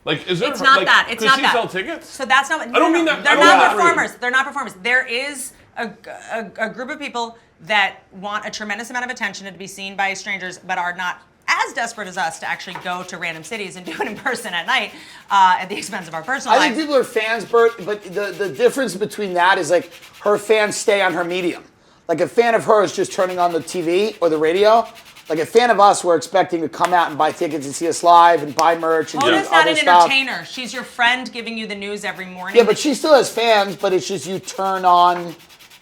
Like, is there? It's not like, that. It's could not she that. sell tickets? So that's not. I don't mean that. They're I don't not mean that performers. rude. They're not performers. There is a group of people that want a tremendous amount of attention and to be seen by strangers, but are not as desperate as us to actually go to random cities and do it in person at night at the expense of our personal I think lives. people are fans, Bert, but the difference between that is like her fans stay on her medium. Like a fan of her is just turning on the TV or the radio. Like a fan of us, we're expecting to come out and buy tickets and see us live and buy merch and do Hoda's not other an stuff. entertainer. She's your friend giving you the news every morning. Yeah, but she still has fans, but it's just you turn on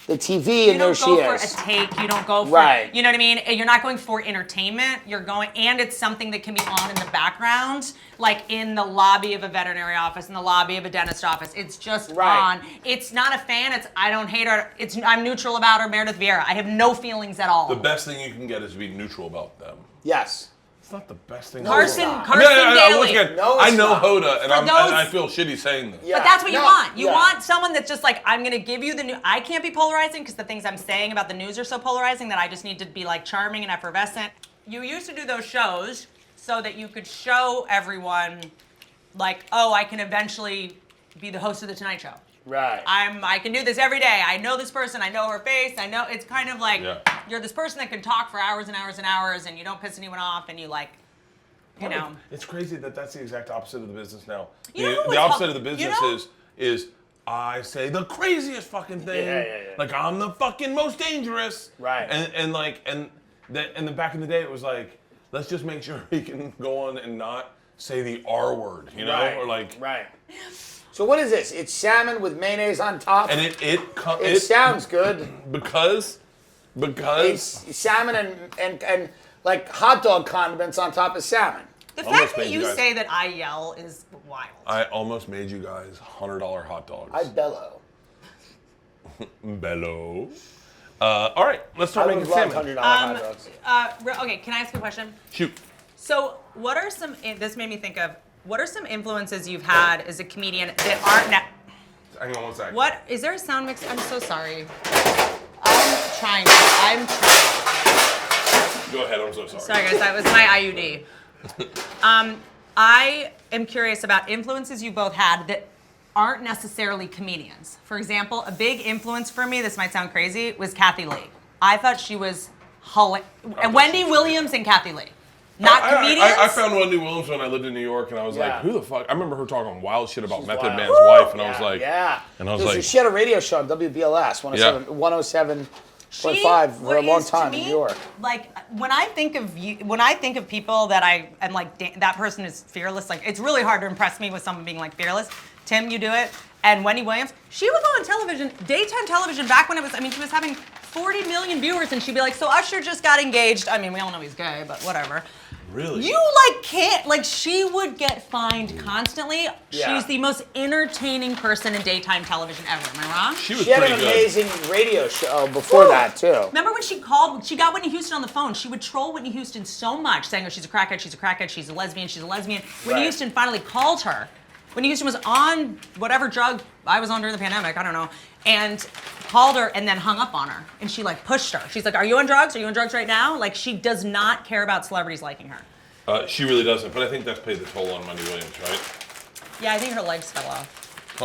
the TV and there she You don't go is. for a take. You don't go for, Right. you know what I mean? You're not going for entertainment. You're going, and it's something that can be on in the background, like in the lobby of a veterinary office, in the lobby of a dentist office. It's just on. It's not a fan. It's, I don't hate her. I'm neutral about her, Meredith Vieira. I have no feelings at all. The best thing you can get is to be neutral about them. Yes. It's not the best thing. Carson not. Daly. Once again, No, I it's know not. Hoda, and For I feel shitty saying this. Yeah. But that's what you want. You yeah. want someone that's just like, I'm going to give you the news. I can't be polarizing because the things I'm saying about the news are so polarizing that I just need to be like charming and effervescent. You used to do those shows so that you could show everyone like, oh, I can eventually be the host of The Tonight Show. Right. I can do this every day. I know this person. I know her face. I know, it's kind of like you're this person that can talk for hours and hours and hours and you don't piss anyone off and you like, you know. It's crazy that that's the exact opposite of the business now. You know The what's opposite of the business you know- is I say the craziest fucking thing. Yeah. Like I'm the fucking most dangerous. Right. And then back in the day it was like, let's just make sure he can go on and not say the R word, you know? Right. Or like Right. So what is this? It's salmon with mayonnaise on top. and it sounds good. because It's salmon and like hot dog condiments on top of salmon. The Almost fact that made you you guys- say that I yell is wild. I almost made you guys $100 hot dogs. I bellow. Bellow. All right, let's start I making would love salmon. $100 hot dogs. Okay, can I ask a question? Shoot. So, what are some? This made me think of. What are some influences you've had as a comedian that aren't now? Hang on one second. What is there a sound mix? I'm so sorry. I'm trying. Go ahead, I'm so sorry. Sorry, guys. That was my IUD. I am curious about influences you both had that aren't necessarily comedians. For example, a big influence for me, this might sound crazy, was Kathy Lee. I thought she was hilarious. And Wendy Williams and Kathy Lee. Not comedians. I found Wendy Williams when I lived in New York, and I was Yeah. like, who the fuck? I remember her talking wild shit about She's Method wild. Man's wife, and I was like, yeah. And I was like, She had a radio show on WBLS, 107.5 for a long time in New York. Like when I think of people that I am like, that person is fearless. Like it's really hard to impress me with someone being like fearless. Tim, you do it. And Wendy Williams, she would go on television, daytime television, back when it was. I mean, she was having 40 million viewers, and she'd be like, "So Usher just got engaged." I mean, we all know he's gay, but whatever. really? You like can't like she would get fined constantly. Yeah. She's the most entertaining person in daytime television ever. Am I wrong? She was She had pretty an good. amazing radio show before that, too. Remember when she got Whitney Houston on the phone? She would troll Whitney Houston so much, saying, "Oh, she's a crackhead, she's a crackhead, she's a lesbian, she's a lesbian." Whitney Right. Houston finally called her. Whitney Houston was on whatever drug I was on during the pandemic, I don't know, and called her and then hung up on her. And she like pushed her. She's like, "Are you on drugs? Are you on drugs right now?" Like she does not care about celebrities liking her. She really doesn't, but I think that's paid the toll on Wendy Williams, right? Yeah, I think her legs fell off.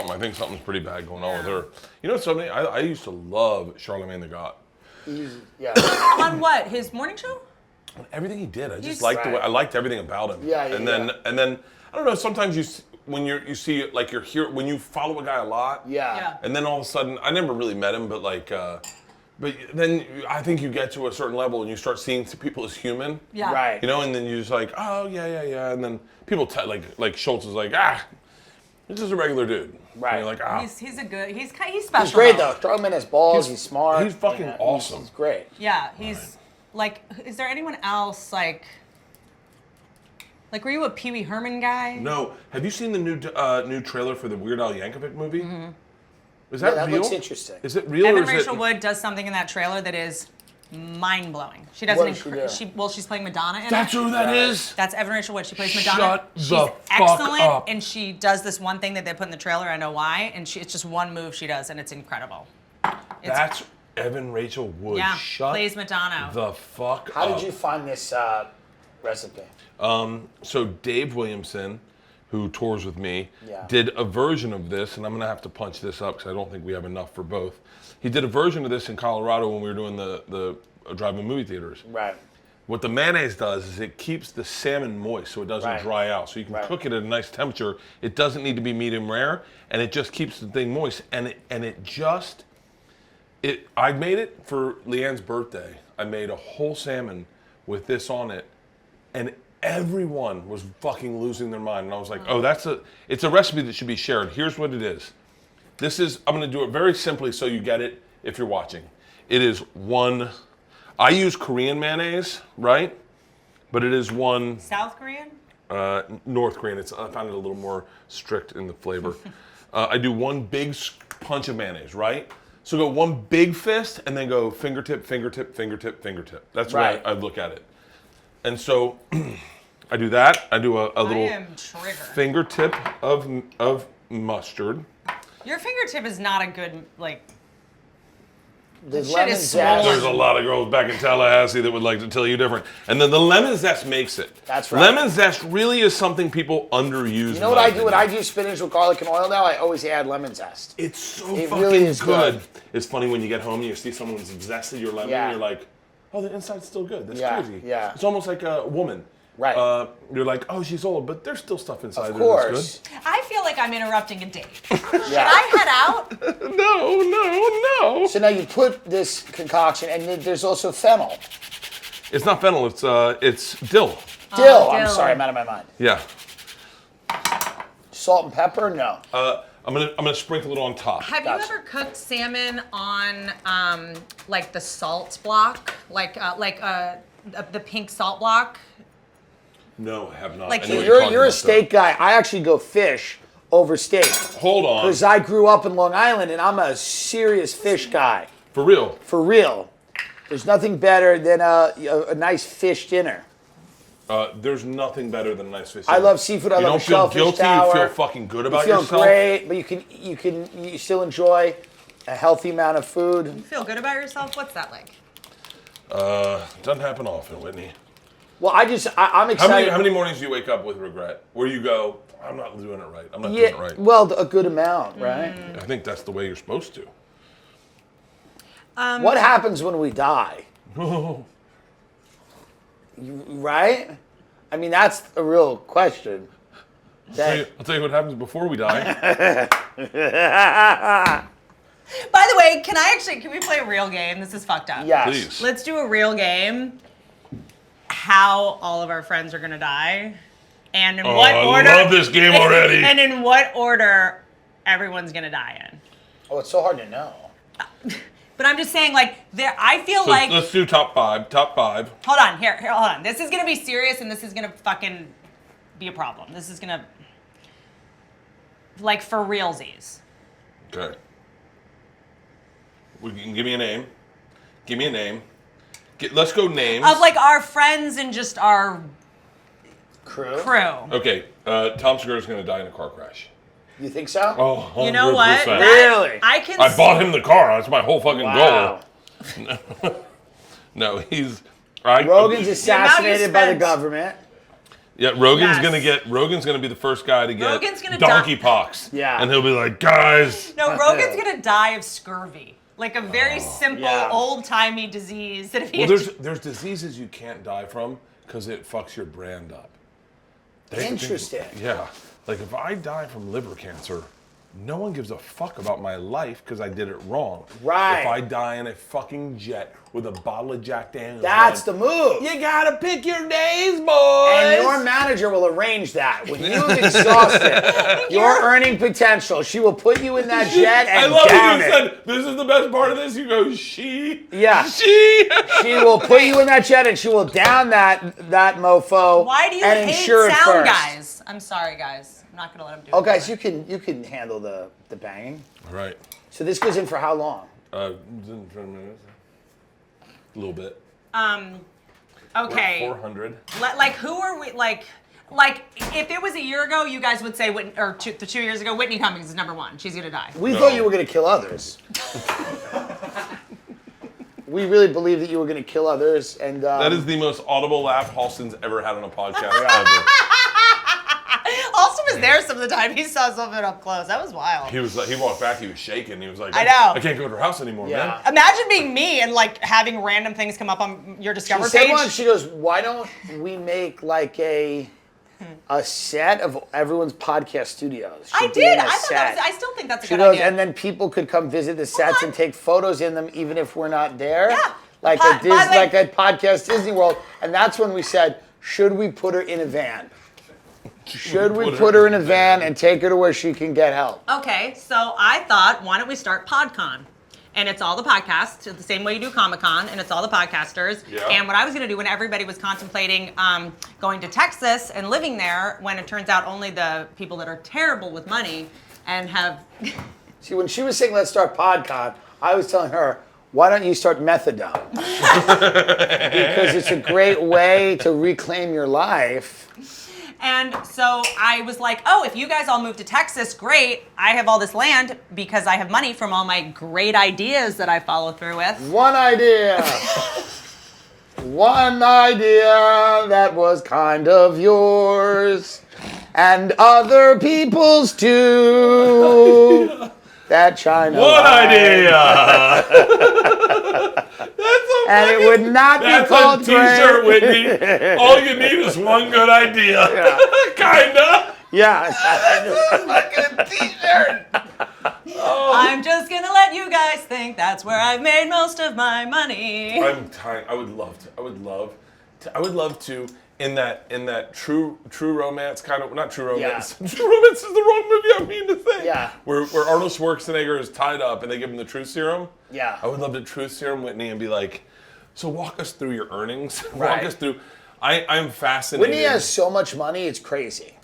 I think something's pretty bad going on with her. You know something? I used to love Charlemagne the God. Yeah. On what? His morning show? Everything he did, I He's- just liked the way I liked everything about him. Yeah, yeah, And then I don't know. Sometimes when you see like you're here when you follow a guy a lot. Yeah. And then all of a sudden, I never really met him, but like, but then I think you get to a certain level and you start seeing people as human. Yeah. Right. You know, and then you're just like, oh yeah, and then people like Schultz is like, he's just a regular dude. Right. And you're like, He's special. He's great, though. though. Strongman has balls. He's smart. he's fucking awesome. He's great. Yeah, he's like. Is there anyone else like? Like, were you a Pee Wee Herman guy? No, have you seen the new trailer for the Weird Al Yankovic movie? Mm-hmm. Is that Yeah, that real? looks interesting. Is it real Evan or is Rachel it? Wood does something in that trailer that is mind-blowing. She does What an does she do? she's playing Madonna in That's it. who that is. That's Evan Rachel Wood. She plays Madonna. Shut She's the fuck excellent, up. and she does this one thing that they put in the trailer. I know why, and it's just one move she does, and it's incredible. That's Evan Rachel Wood. Yeah, Shut plays Madonna. the fuck How up. did you find this recipe? So Dave Williamson, who tours with me, Yeah. did a version of this, and I'm gonna have to punch this up because I don't think we have enough for both. He did a version of this in Colorado when we were doing the drive-in movie theaters. Right. What the mayonnaise does is it keeps the salmon moist so it doesn't Right. dry out. So you can Right. cook it at a nice temperature. It doesn't need to be medium rare, and it just keeps the thing moist. I made it for Leanne's birthday. I made a whole salmon with this on it, and everyone was fucking losing their mind. And I was like, it's a recipe that should be shared. Here's what it is. I'm gonna do it very simply so you get it if you're watching. It is I use Korean mayonnaise, right? But it is South Korean? North Korean. I found it a little more strict in the flavor. I do one big punch of mayonnaise, right? So go one big fist and then go fingertip, fingertip, fingertip, fingertip. That's Right. right. I look at it. And so I do that. I do a I little am triggered. fingertip of mustard. Your fingertip is not a good like. There's shit lemon is zest. There's a lot of girls back in Tallahassee that would like to tell you different. And then the lemon zest makes it. That's right. Lemon zest really is something people underuse. You know what I do? When I do spinach with garlic and oil now, I always add lemon zest. It's so It fucking really is good. good. It's funny when you get home and you see someone's zested your lemon Yeah. and you're like, oh, the inside's still good. That's Yeah, crazy. yeah. It's almost like a woman. Right. You're like, oh, she's old, but there's still stuff inside Of there that's course. I feel like I'm interrupting a date. Should Yeah. I head out? good. No. So now you put this concoction, and then there's also fennel. It's not fennel. It's dill. Dill. I'm dill. sorry, I'm out of my mind. Yeah. Salt and pepper? No. I'm gonna sprinkle it on top. Have Gotcha. you ever cooked salmon on like the salt block, like the pink salt block? No, I have not. Like I know what You're talking a about, steak guy. I actually go fish over steak. though. Hold on. Because I grew up in Long Island, and I'm a serious fish guy. For real. For real. There's nothing better than a nice fish dinner. There's nothing better than a nice fish. I love seafood. I You love don't a feel shellfish guilty. tower. You feel fucking good about You feel yourself. great, but you still enjoy a healthy amount of food. You feel good about yourself? What's that like? Doesn't happen often, Whitney. Well, I'm How excited. many mornings do you wake up with regret? Where you go, I'm not doing it right. I'm not doing Yeah, it right. well, a good amount, right? I think that's the way you're supposed to. What happens when we die? Right? I mean, that's a real question. I'll tell you what happens before we die. By the way, can we play a real game? This is fucked up. Yes. Please. Let's do a real game. How all of our friends are gonna die, and in what order? I love this game already. And in what order everyone's gonna die in. Oh, it's so hard to know. But I'm just saying, like, I feel So like. let's do top five. Top five. Hold on, here, hold on. This is gonna be serious, and this is gonna fucking be a problem. This is gonna, like, for realsies. Okay. We can give me a name. Give me a name. Let's go names. Of, like, our friends and just our Crew? Okay. Tom Segura's gonna die in a car crash. You think so? Oh, 100%. You know what? Really? I bought him the car. That's my whole fucking Wow. goal. No, he's. Rogan's assassinated by the spent- government. Yeah, Rogan's Yes. gonna be the first guy to get Rogan's gonna donkey die- pox. Yeah. And he'll be like, guys. No, Rogan's gonna die of scurvy. Like a very simple, Yeah. old-timey disease that if he Well, had there's diseases you can't die from because it fucks your brand up. Interesting. Yeah. Like if I die from liver cancer, no one gives a fuck about my life because I did it wrong. Right. If I die in a fucking jet with a bottle of Jack Daniels, That's the move. you gotta pick your days, boys. And your manager will arrange that. When you've exhausted your earning potential, she will put you in that jet I and love down that you it. said this is the best part of this. You go, she. Yeah. She. She will put you in that jet and she will down that mofo. Why do you and hate insure it sound first. guys? I'm sorry, guys. I'm not gonna let him do it. Oh, guys, you can handle the banging. All right. So this goes in for how long? 10 minutes. A little bit. Okay. 400. Like, who are we? Like, if it was a year ago, you guys would say, or 2 years ago, Whitney Cummings is number one. She's gonna die. We thought you were going to kill others. We really believed that you were going to kill others, and That is the most audible laugh Halston's ever had on a podcast ever. Austin was there some of the time. He saw something up close. That was wild. He was like, he walked back, he was shaking. He was like, I know. I can't go to her house anymore, Yeah. man. Imagine being me and like having random things come up on your Discover she said page. once, she goes, why don't we make like a set of everyone's podcast studios? I She'd be did. in a I thought that set. was. I still think that's a She good goes, idea. and then people could come visit the sets on. and take photos in them, even if we're not there. Yeah. Like By the way- like at Podcast Disney World. And that's when we said, should we put her in a van? Should we put her in a van and take her to where she can get help? Okay, so I thought, why don't we start PodCon? And it's all the podcasts, the same way you do Comic-Con, and it's all the podcasters. Yeah. And what I was going to do when everybody was contemplating going to Texas and living there, when it turns out only the people that are terrible with money and have... See, when she was saying, let's start PodCon, I was telling her, why don't you start Methadone? Because it's a great way to reclaim your life. And so I was like, oh, if you guys all move to Texas, great. I have all this land because I have money from all my great ideas that I follow through with. One idea. One idea that was kind of yours. And other people's too. That China What line. idea? And it would not be That's called a t-shirt, great. Whitney. All you need is one good idea. Kinda. Yeah. I'm just going to let you guys think that's where I've made most of my money. I'm tired. I would love to. In that true romance kind of, not true romance. Yeah. True romance is the wrong movie I mean to say. Yeah. Where Arnold Schwarzenegger is tied up and they give him the truth serum. Yeah. I would love to truth serum Whitney and be like, so walk us through your earnings. Right. Walk us through. I'm fascinated. Whitney has so much money, it's crazy.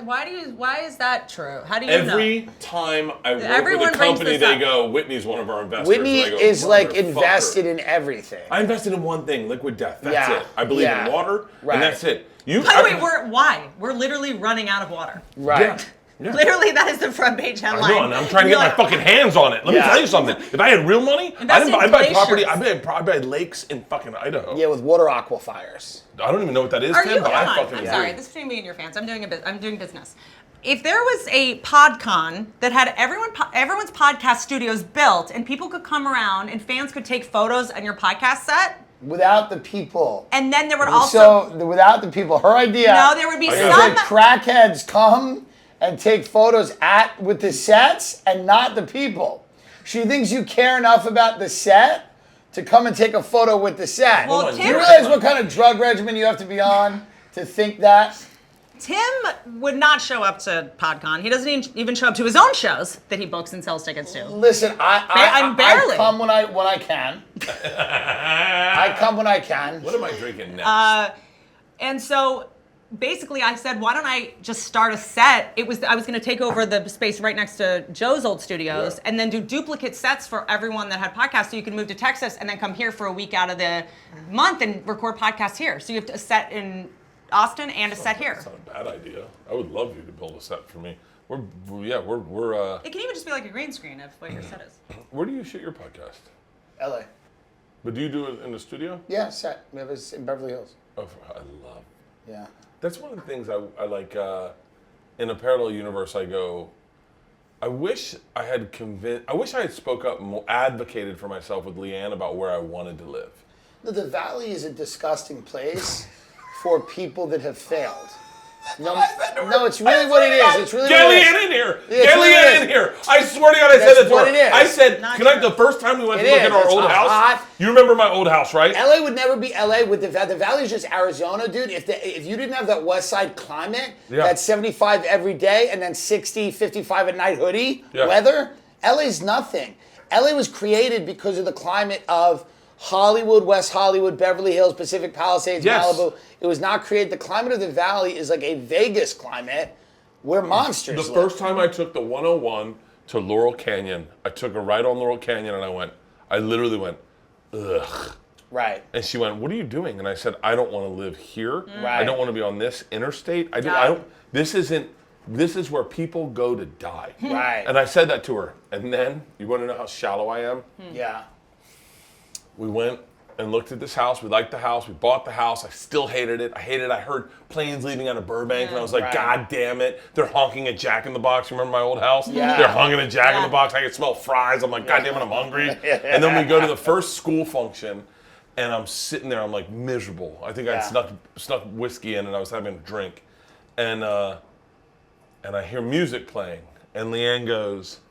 Why is that true? How do you know? Every time I work Everyone with a brings company, this they up. go, Whitney's one of our investors. Whitney And I go, is like "Motherfucker." invested in everything. I invested in one thing, liquid death. That's Yeah. it. I believe Yeah. in water, Right. and that's it. You. By the way, why? We're literally running out of water. Right. Yeah. Yeah. Literally, that is the front page I headline. know, and I'm trying to get my fucking hands on it. Let me Yeah. tell you something. If I had real money, Invest in I'd buy property. glaciers. I'd buy lakes in fucking Idaho. Yeah, with water aquifers. I don't even know what that is, Are Tim, you? but Hold I on. fucking I'm agree. sorry. This is between me and your fans. I'm doing business. If there was a PodCon that had everyone's podcast studios built and people could come around and fans could take photos on your podcast set, Without the people. And then there would also... So, without the people. Her idea... No, there would be is some... that crackheads come and take photos with the sets and not the people. She thinks you care enough about the set to come and take a photo with the set. Well, Do you realize what kind of drug regimen you have to be on to think that? Tim would not show up to PodCon. He doesn't even show up to his own shows that he books and sells tickets to. Listen, I'm barely. I come when I can. I come when I can. What am I drinking next? And so basically I said, why don't I just start a set? I was going to take over the space right next to Joe's old studios and then do duplicate sets for everyone that had podcasts so you can move to Texas and then come here for a week out of the month and record podcasts here. So you have a set in Austin and a set here. That's not a bad idea. I would love you to build a set for me. We're It can even just be like a green screen of what your set is. Where do you shoot your podcast? LA. But do you do it in the studio? Yeah, set. We have a in Beverly Hills. Oh, I love. Yeah. That's one of the things I like. In a parallel universe, I go. I wish I had spoke up, more, advocated for myself with Leanne about where I wanted to live. No, the Valley is a disgusting place for people that have failed. No, it's really what it is. It's really Get what it is. Leanne in here. Yeah, Get Leanne in here. I swear to God, I said that to what her. it is. I said, Not can I? true. The first time we went It to look is. at our It's old house. hot. You remember my old house, right? LA would never be LA with the Valley is just Arizona, dude. If you didn't have that West Side climate, that's 75 every day and then 60, 55 at night hoodie weather, LA's nothing. LA was created because of the climate of Hollywood, West Hollywood, Beverly Hills, Pacific Palisades, Malibu. It was not created. The climate of the Valley is like a Vegas climate. We're monsters. The first time I took the 101 to Laurel Canyon, I took a ride on Laurel Canyon and I literally went, ugh. Right. And she went, what are you doing? And I said, I don't want to live here. Right. I don't want to be on this interstate. I don't, this is where people go to die. Right. And I said that to her. And then, you want to know how shallow I am? Yeah. We went and looked at this house. We liked the house. We bought the house. I still hated it. I heard planes leaving out of Burbank, and I was like, God damn it. They're honking at Jack in the Box. You remember my old house? Yeah. They're honking at Jack in the Box. I could smell fries. I'm like, God damn it, I'm hungry. And then we go to the first school function, and I'm sitting there. I'm like miserable. I think I snuck whiskey in, and I was having a drink. And I hear music playing, and Leanne goes,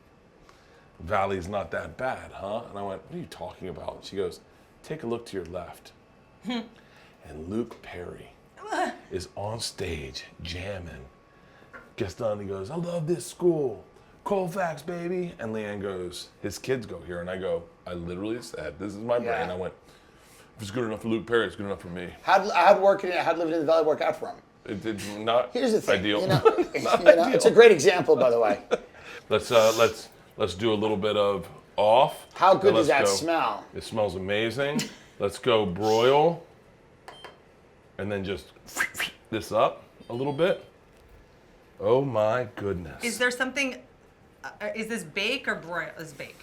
Valley's not that bad, huh? And I went, what are you talking about? And she goes, take a look to your left. And Luke Perry is on stage jamming. Gets done, he goes, I love this school. Colfax, baby. And Leanne goes, his kids go here. And I go, I literally said, this is my brain. I went, if it's good enough for Luke Perry, it's good enough for me. How'd living in the Valley work out for him? It did not Here's the thing. ideal. It's a great example, by the way. Let's do a little bit of off. How good does that go. smell? It smells amazing. Let's go broil. And then just this up a little bit. Oh my goodness. Is there something, is this bake or broil? Is bake?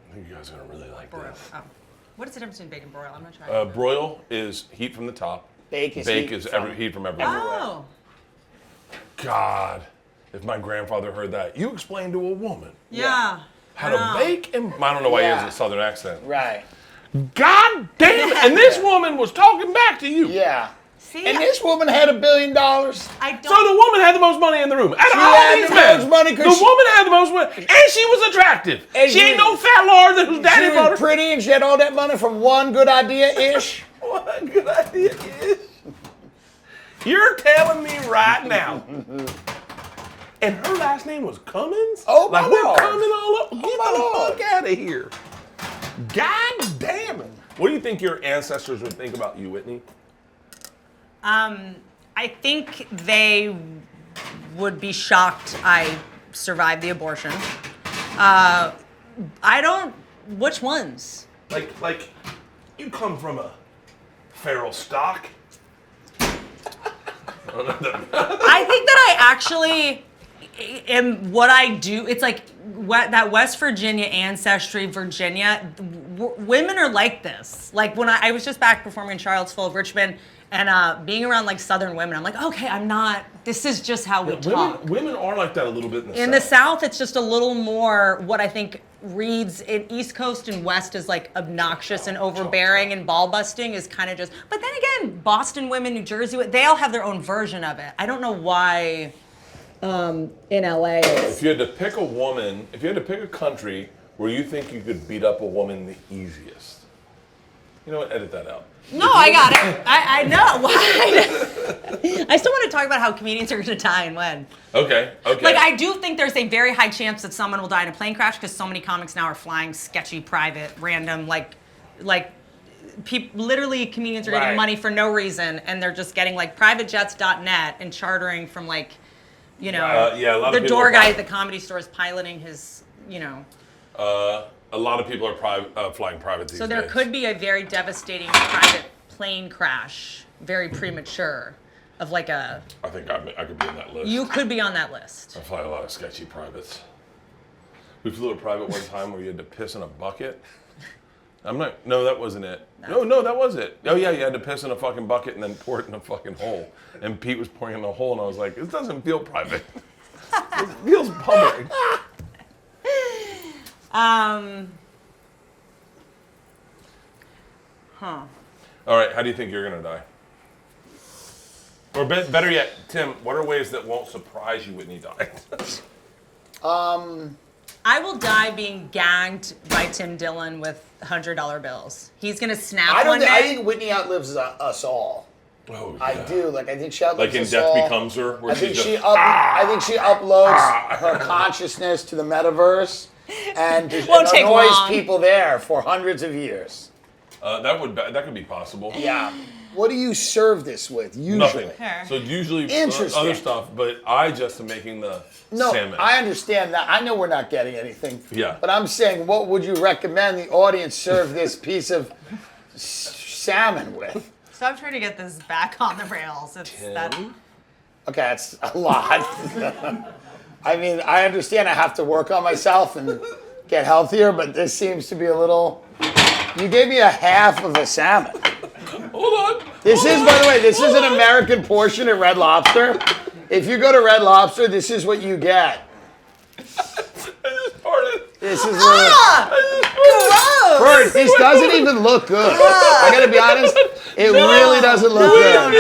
I think you guys are gonna really like Broil. this. Oh. What is the difference between bake and broil? I'm not trying. Broil is heat from the top. Bake is heat from everywhere. Oh. God, if my grandfather heard that, you explained to a woman Yeah. how to bake and I don't know why he has a southern accent. Right. God damn it! And this woman was talking back to you. Yeah. See, And this woman had $1 billion. I don't. So the woman had the most money in the room. Out of She all had these the men, most money the 'cause she- woman had the most money, and she was attractive. And she she ain't was- no fat lard that whose She daddy bought was her. pretty and she had all that money from one good idea-ish. What a good idea is. You're telling me right now. And her last name was Cummings? Oh, my like we're Lord. coming all up. Get my the Lord. fuck out of here. God damn it. What do you think your ancestors would think about you, Whitney? I think they would be shocked I survived the abortion. Which ones? Like, you come from a feral stock. I think that I actually am what I do. It's like that West Virginia Ancestry, Virginia. Women are like this. Like when I was just back performing in Charlottesville, Richmond, And being around like Southern women, I'm like, okay, I'm not. This is just how we talk. Women are like that a little bit in the South. In the South, it's just a little more what I think reads in East Coast and West is like obnoxious and overbearing and ball busting is kind of just. But then again, Boston women, New Jersey, they all have their own version of it. I don't know why in LA. If you had to pick a woman, if you had to pick a country where you think you could beat up a woman the easiest, you know what? Edit that out. No, I got it. I know. I still want to talk about how comedians are going to die and when. Okay. Like, I do think there's a very high chance that someone will die in a plane crash because so many comics now are flying sketchy, private, random, literally comedians are getting money for no reason and they're just getting like privatejets.net and chartering from a lot of the door guy at the Comedy Store is piloting his, a lot of people are flying private these days. So there could be a very devastating private plane crash, very premature, of like a... I think I could be on that list. You could be on that list. I fly a lot of sketchy privates. We flew a private one time where you had to piss in a bucket. No, that wasn't it. No, that was it. Oh yeah, you had to piss in a fucking bucket and then pour it in a fucking hole. And Pete was pouring in the hole and I was like, this doesn't feel private. It feels public. All right, how do you think you're gonna die? Or better yet, Tim, what are ways that won't surprise you when you die? I will die being gagged by Tim Dillon with $100 bills. He's gonna snap one day. I think Whitney outlives us all. Oh, yeah. I do. I think she outlives like in us Death all. Becomes Her, where I think she uploads her consciousness to the metaverse and annoys people there for hundreds of years. That could be possible. Yeah. What do you serve this with usually? Nothing. So usually other stuff, but I just am making the salmon. I understand that. I know we're not getting anything. Yeah. But I'm saying, what would you recommend the audience serve this piece of salmon with? Stop trying to get this back on the rails. Okay, that's a lot. I mean, I understand I have to work on myself and get healthier, but this seems to be a little... You gave me a half of a salmon. Hold on. This is, by the way, this is an American portion at Red Lobster. If you go to Red Lobster, this is what you get. I just farted. This is gross! Bert, this doesn't even look good. I gotta be honest, it really doesn't look good.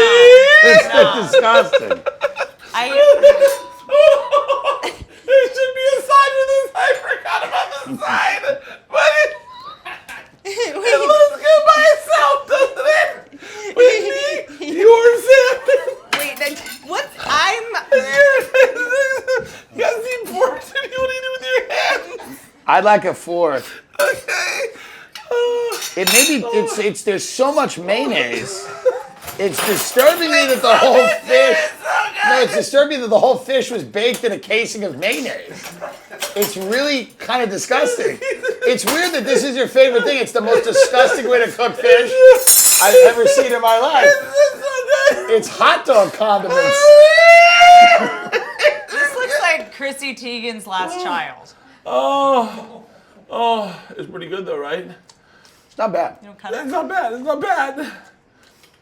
It's disgusting. There should be a side with this. I forgot about the side. But it looks good by itself, doesn't it? With me, your salmon. Wait, what? You guys need forks and you want to eat it with your hands. I'd like a fourth. Okay. It may be, there's so much mayonnaise. It's disturbing me that the whole fish. No, it's disturbing that the whole fish was baked in a casing of mayonnaise. It's really kind of disgusting. It's weird that this is your favorite thing. It's the most disgusting way to cook fish I've ever seen in my life. It's hot dog condiments. This looks like Chrissy Teigen's last child. It's pretty good though, right? It's not bad. You don't cut it? It's not bad. It's not bad.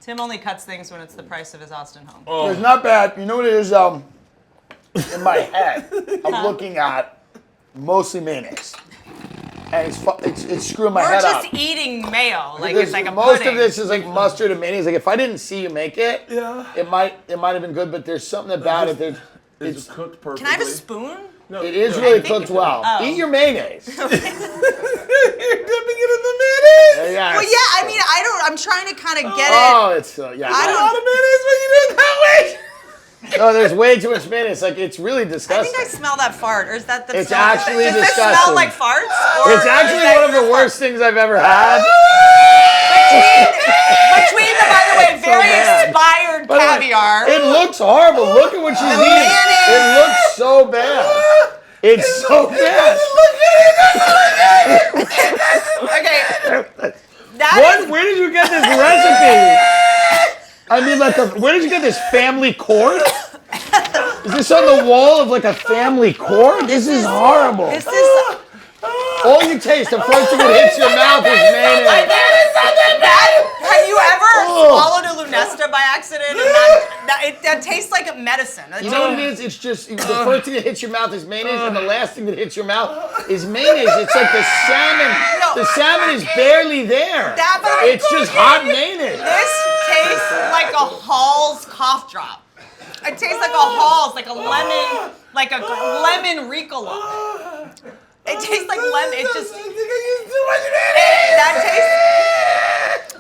Tim only cuts things when it's the price of his Austin home. It's not bad. You know what it is? In my head, I'm looking at mostly mayonnaise. And it's screwing my head up. We're just eating mayo, like Because it's like a most pudding. of this is like mustard and mayonnaise. Like if I didn't see you make it, it might have been good. But there's something about it. It's cooked perfectly. Can I have a spoon? No, It is really cooked well. Oh. Eat your mayonnaise. You're dipping it in the mayonnaise. Yeah. Well, yeah. I mean, I'm trying to kind of get it. Oh, it's yeah. I A lot of mayonnaise when you do it that way. No, there's way too much mayonnaise. Like it's really I disgusting. think I smell that fart, or is that the? It's smell? actually Does disgusting. it smell like farts? Or It's actually one of the worst things I've ever had. Between the, by the way, very bad. expired By the way, caviar. It looks horrible. Look at what she's eating. mayonnaise. It looks so bad. It's so bad. Okay. Where did you get this recipe? I mean, where did you get this family court? Is this on the wall of like a family court? This is horrible. This is. All you taste, the first thing that hits your mouth is mayonnaise. Have you ever swallowed a lunesta by accident, and that tastes like medicine. You know what it is? It's just the first thing that hits your mouth is mayonnaise, and the last thing that hits your mouth is mayonnaise. It's like the salmon. No. The salmon is barely there. It's just hot mayonnaise. This tastes like a Hall's cough drop. It tastes like a Hall's, like a lemon Ricola. It tastes like lemon. It just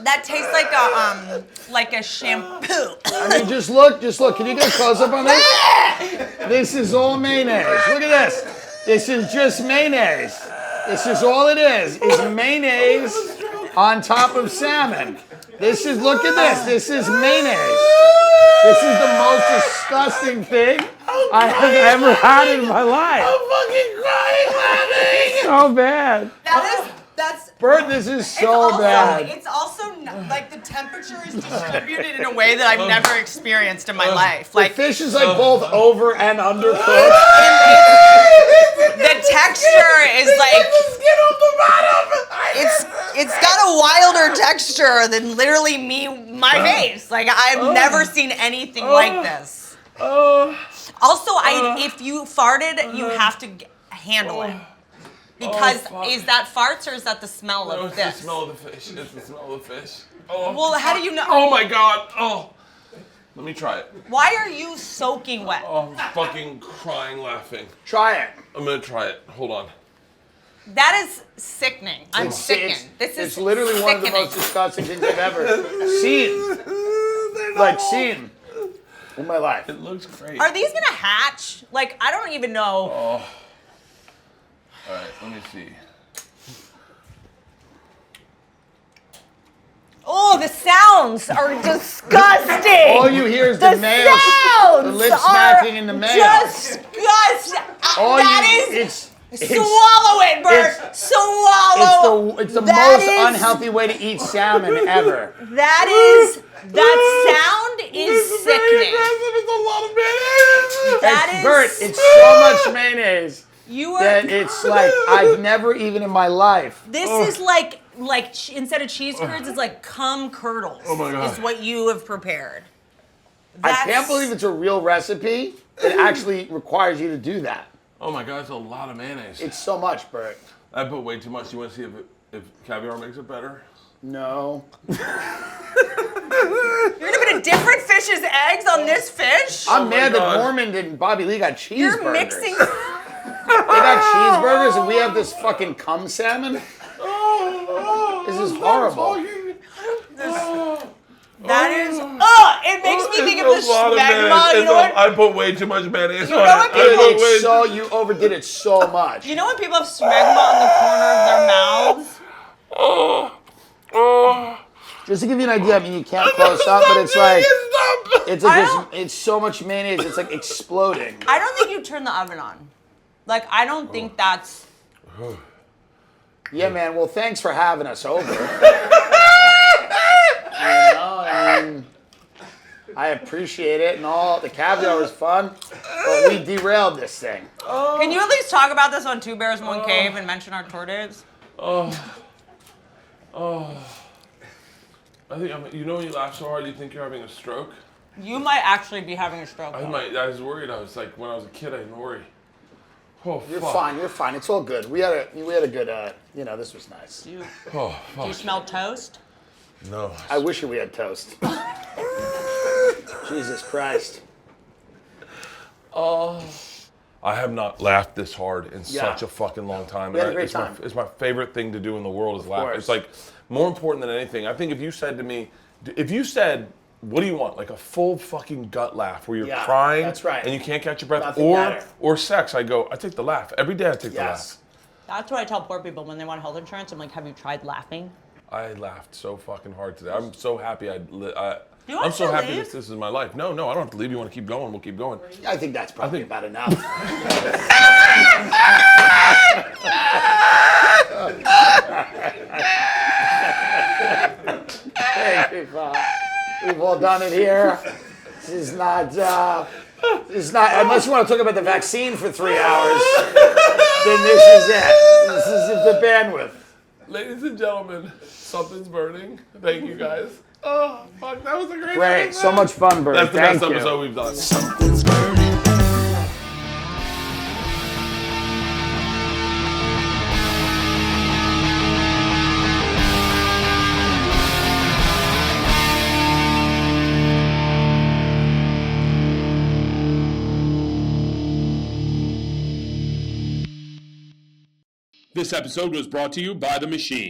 that tastes like a shampoo. I mean, just look. Can you get a close up on this? This is all mayonnaise. Look at this. This is just mayonnaise. This is all it is mayonnaise on top of salmon. Look at this. This is mayonnaise. This is the most disgusting thing I have ever had in my life. I'm fucking crying laughing. So bad. That's Bert, this is so bad. It's also like the temperature is distributed in a way that I've never experienced in my life. The Like fish is like both over and undercooked. the texture is like it's got a wilder texture than literally my face. Like I've never seen anything like this. Also, if you farted, you have to handle it. Because is that farts or is that the smell of this? It's the smell of the fish. It's the smell of the fish. Oh. Well, how do you know? Oh my god. Oh. Let me try it. Why are you soaking wet? Oh, I'm fucking crying laughing. Try it. I'm gonna try it. Hold on. That is sickening. I'm sickened. It's literally one of the most disgusting things I've ever seen. Seen in my life. It looks great. Are these gonna hatch? Like, I don't even know. Oh. All right, let me see. Oh, the sounds are disgusting. All you hear is the mayo, sounds the lip smacking in the mayo. Disgusting. Swallow it, Bert. Swallow. It's the most unhealthy way to eat salmon ever. That sound is sickening. It's a lot of mayonnaise. Bert, it's so much mayonnaise that it's like I've never eaten in my life. This is like instead of cheese curds, it's like cum curdles. Oh my God. Is what you have prepared. I can't believe it's a real recipe that actually requires you to do that. Oh my god, it's a lot of mayonnaise. It's so much, Bert. I put way too much. You want to see if Caviar makes it better? No. You're gonna put different fish's eggs on this fish? I'm mad God. that Norman and Bobby Lee got cheeseburgers. You're mixing. They got cheeseburgers and we have this fucking cum salmon. This is horrible. That is. It makes me think of the smegma. You know what? I put way too much mayonnaise on know what it. You overdid it so much. You know when people have smegma on the corner of their mouths? Just to give you an idea, I mean you can't close up, but it's like it's so much mayonnaise, it's like exploding. I don't think you turn the oven on. Like I don't think that's. Yeah, man. Well, thanks for having us over. I mean, I appreciate it and all. The caviar was fun, but we derailed this thing. Can you at least talk about this on Two Bears, One Cave and mention our tour dates? I think you know when you laugh so hard, you think you're having a stroke. You might actually be having a stroke. I was worried. I was like, when I was a kid, I didn't worry. Oh, You're fuck. fine. You're fine. It's all good. We had a good. This was nice. Do Oh, fuck. you smell toast? No. I wish we had toast. Jesus Christ. I have not laughed this hard in such a fucking long time. We had a great time. It's my favorite thing to do in the world is laugh. course. It's like more important than anything. I think if you said, what do you want? Like a full fucking gut laugh where you're crying that's right. and you can't catch your breath, Nothing better. or sex. I take the laugh. Every day I take the laugh. Yes. That's what I tell poor people when they want health insurance. I'm like, have you tried laughing? I laughed so fucking hard today. I'm so happy you want I'm so to happy leave? this is my life. No, I don't have to leave. You want to keep going? We'll keep going. I think that's probably about enough. Thank you, Bob. We've all done it here. This is not, unless you want to talk about the vaccine for 3 hours, then this is it. This is the bandwidth. Ladies and gentlemen, something's burning. Thank you guys. Oh, fuck, that was a great Great, episode. so much fun, Bert. That's the Thank best you. episode we've done. Something's burning. This episode was brought to you by The Machine.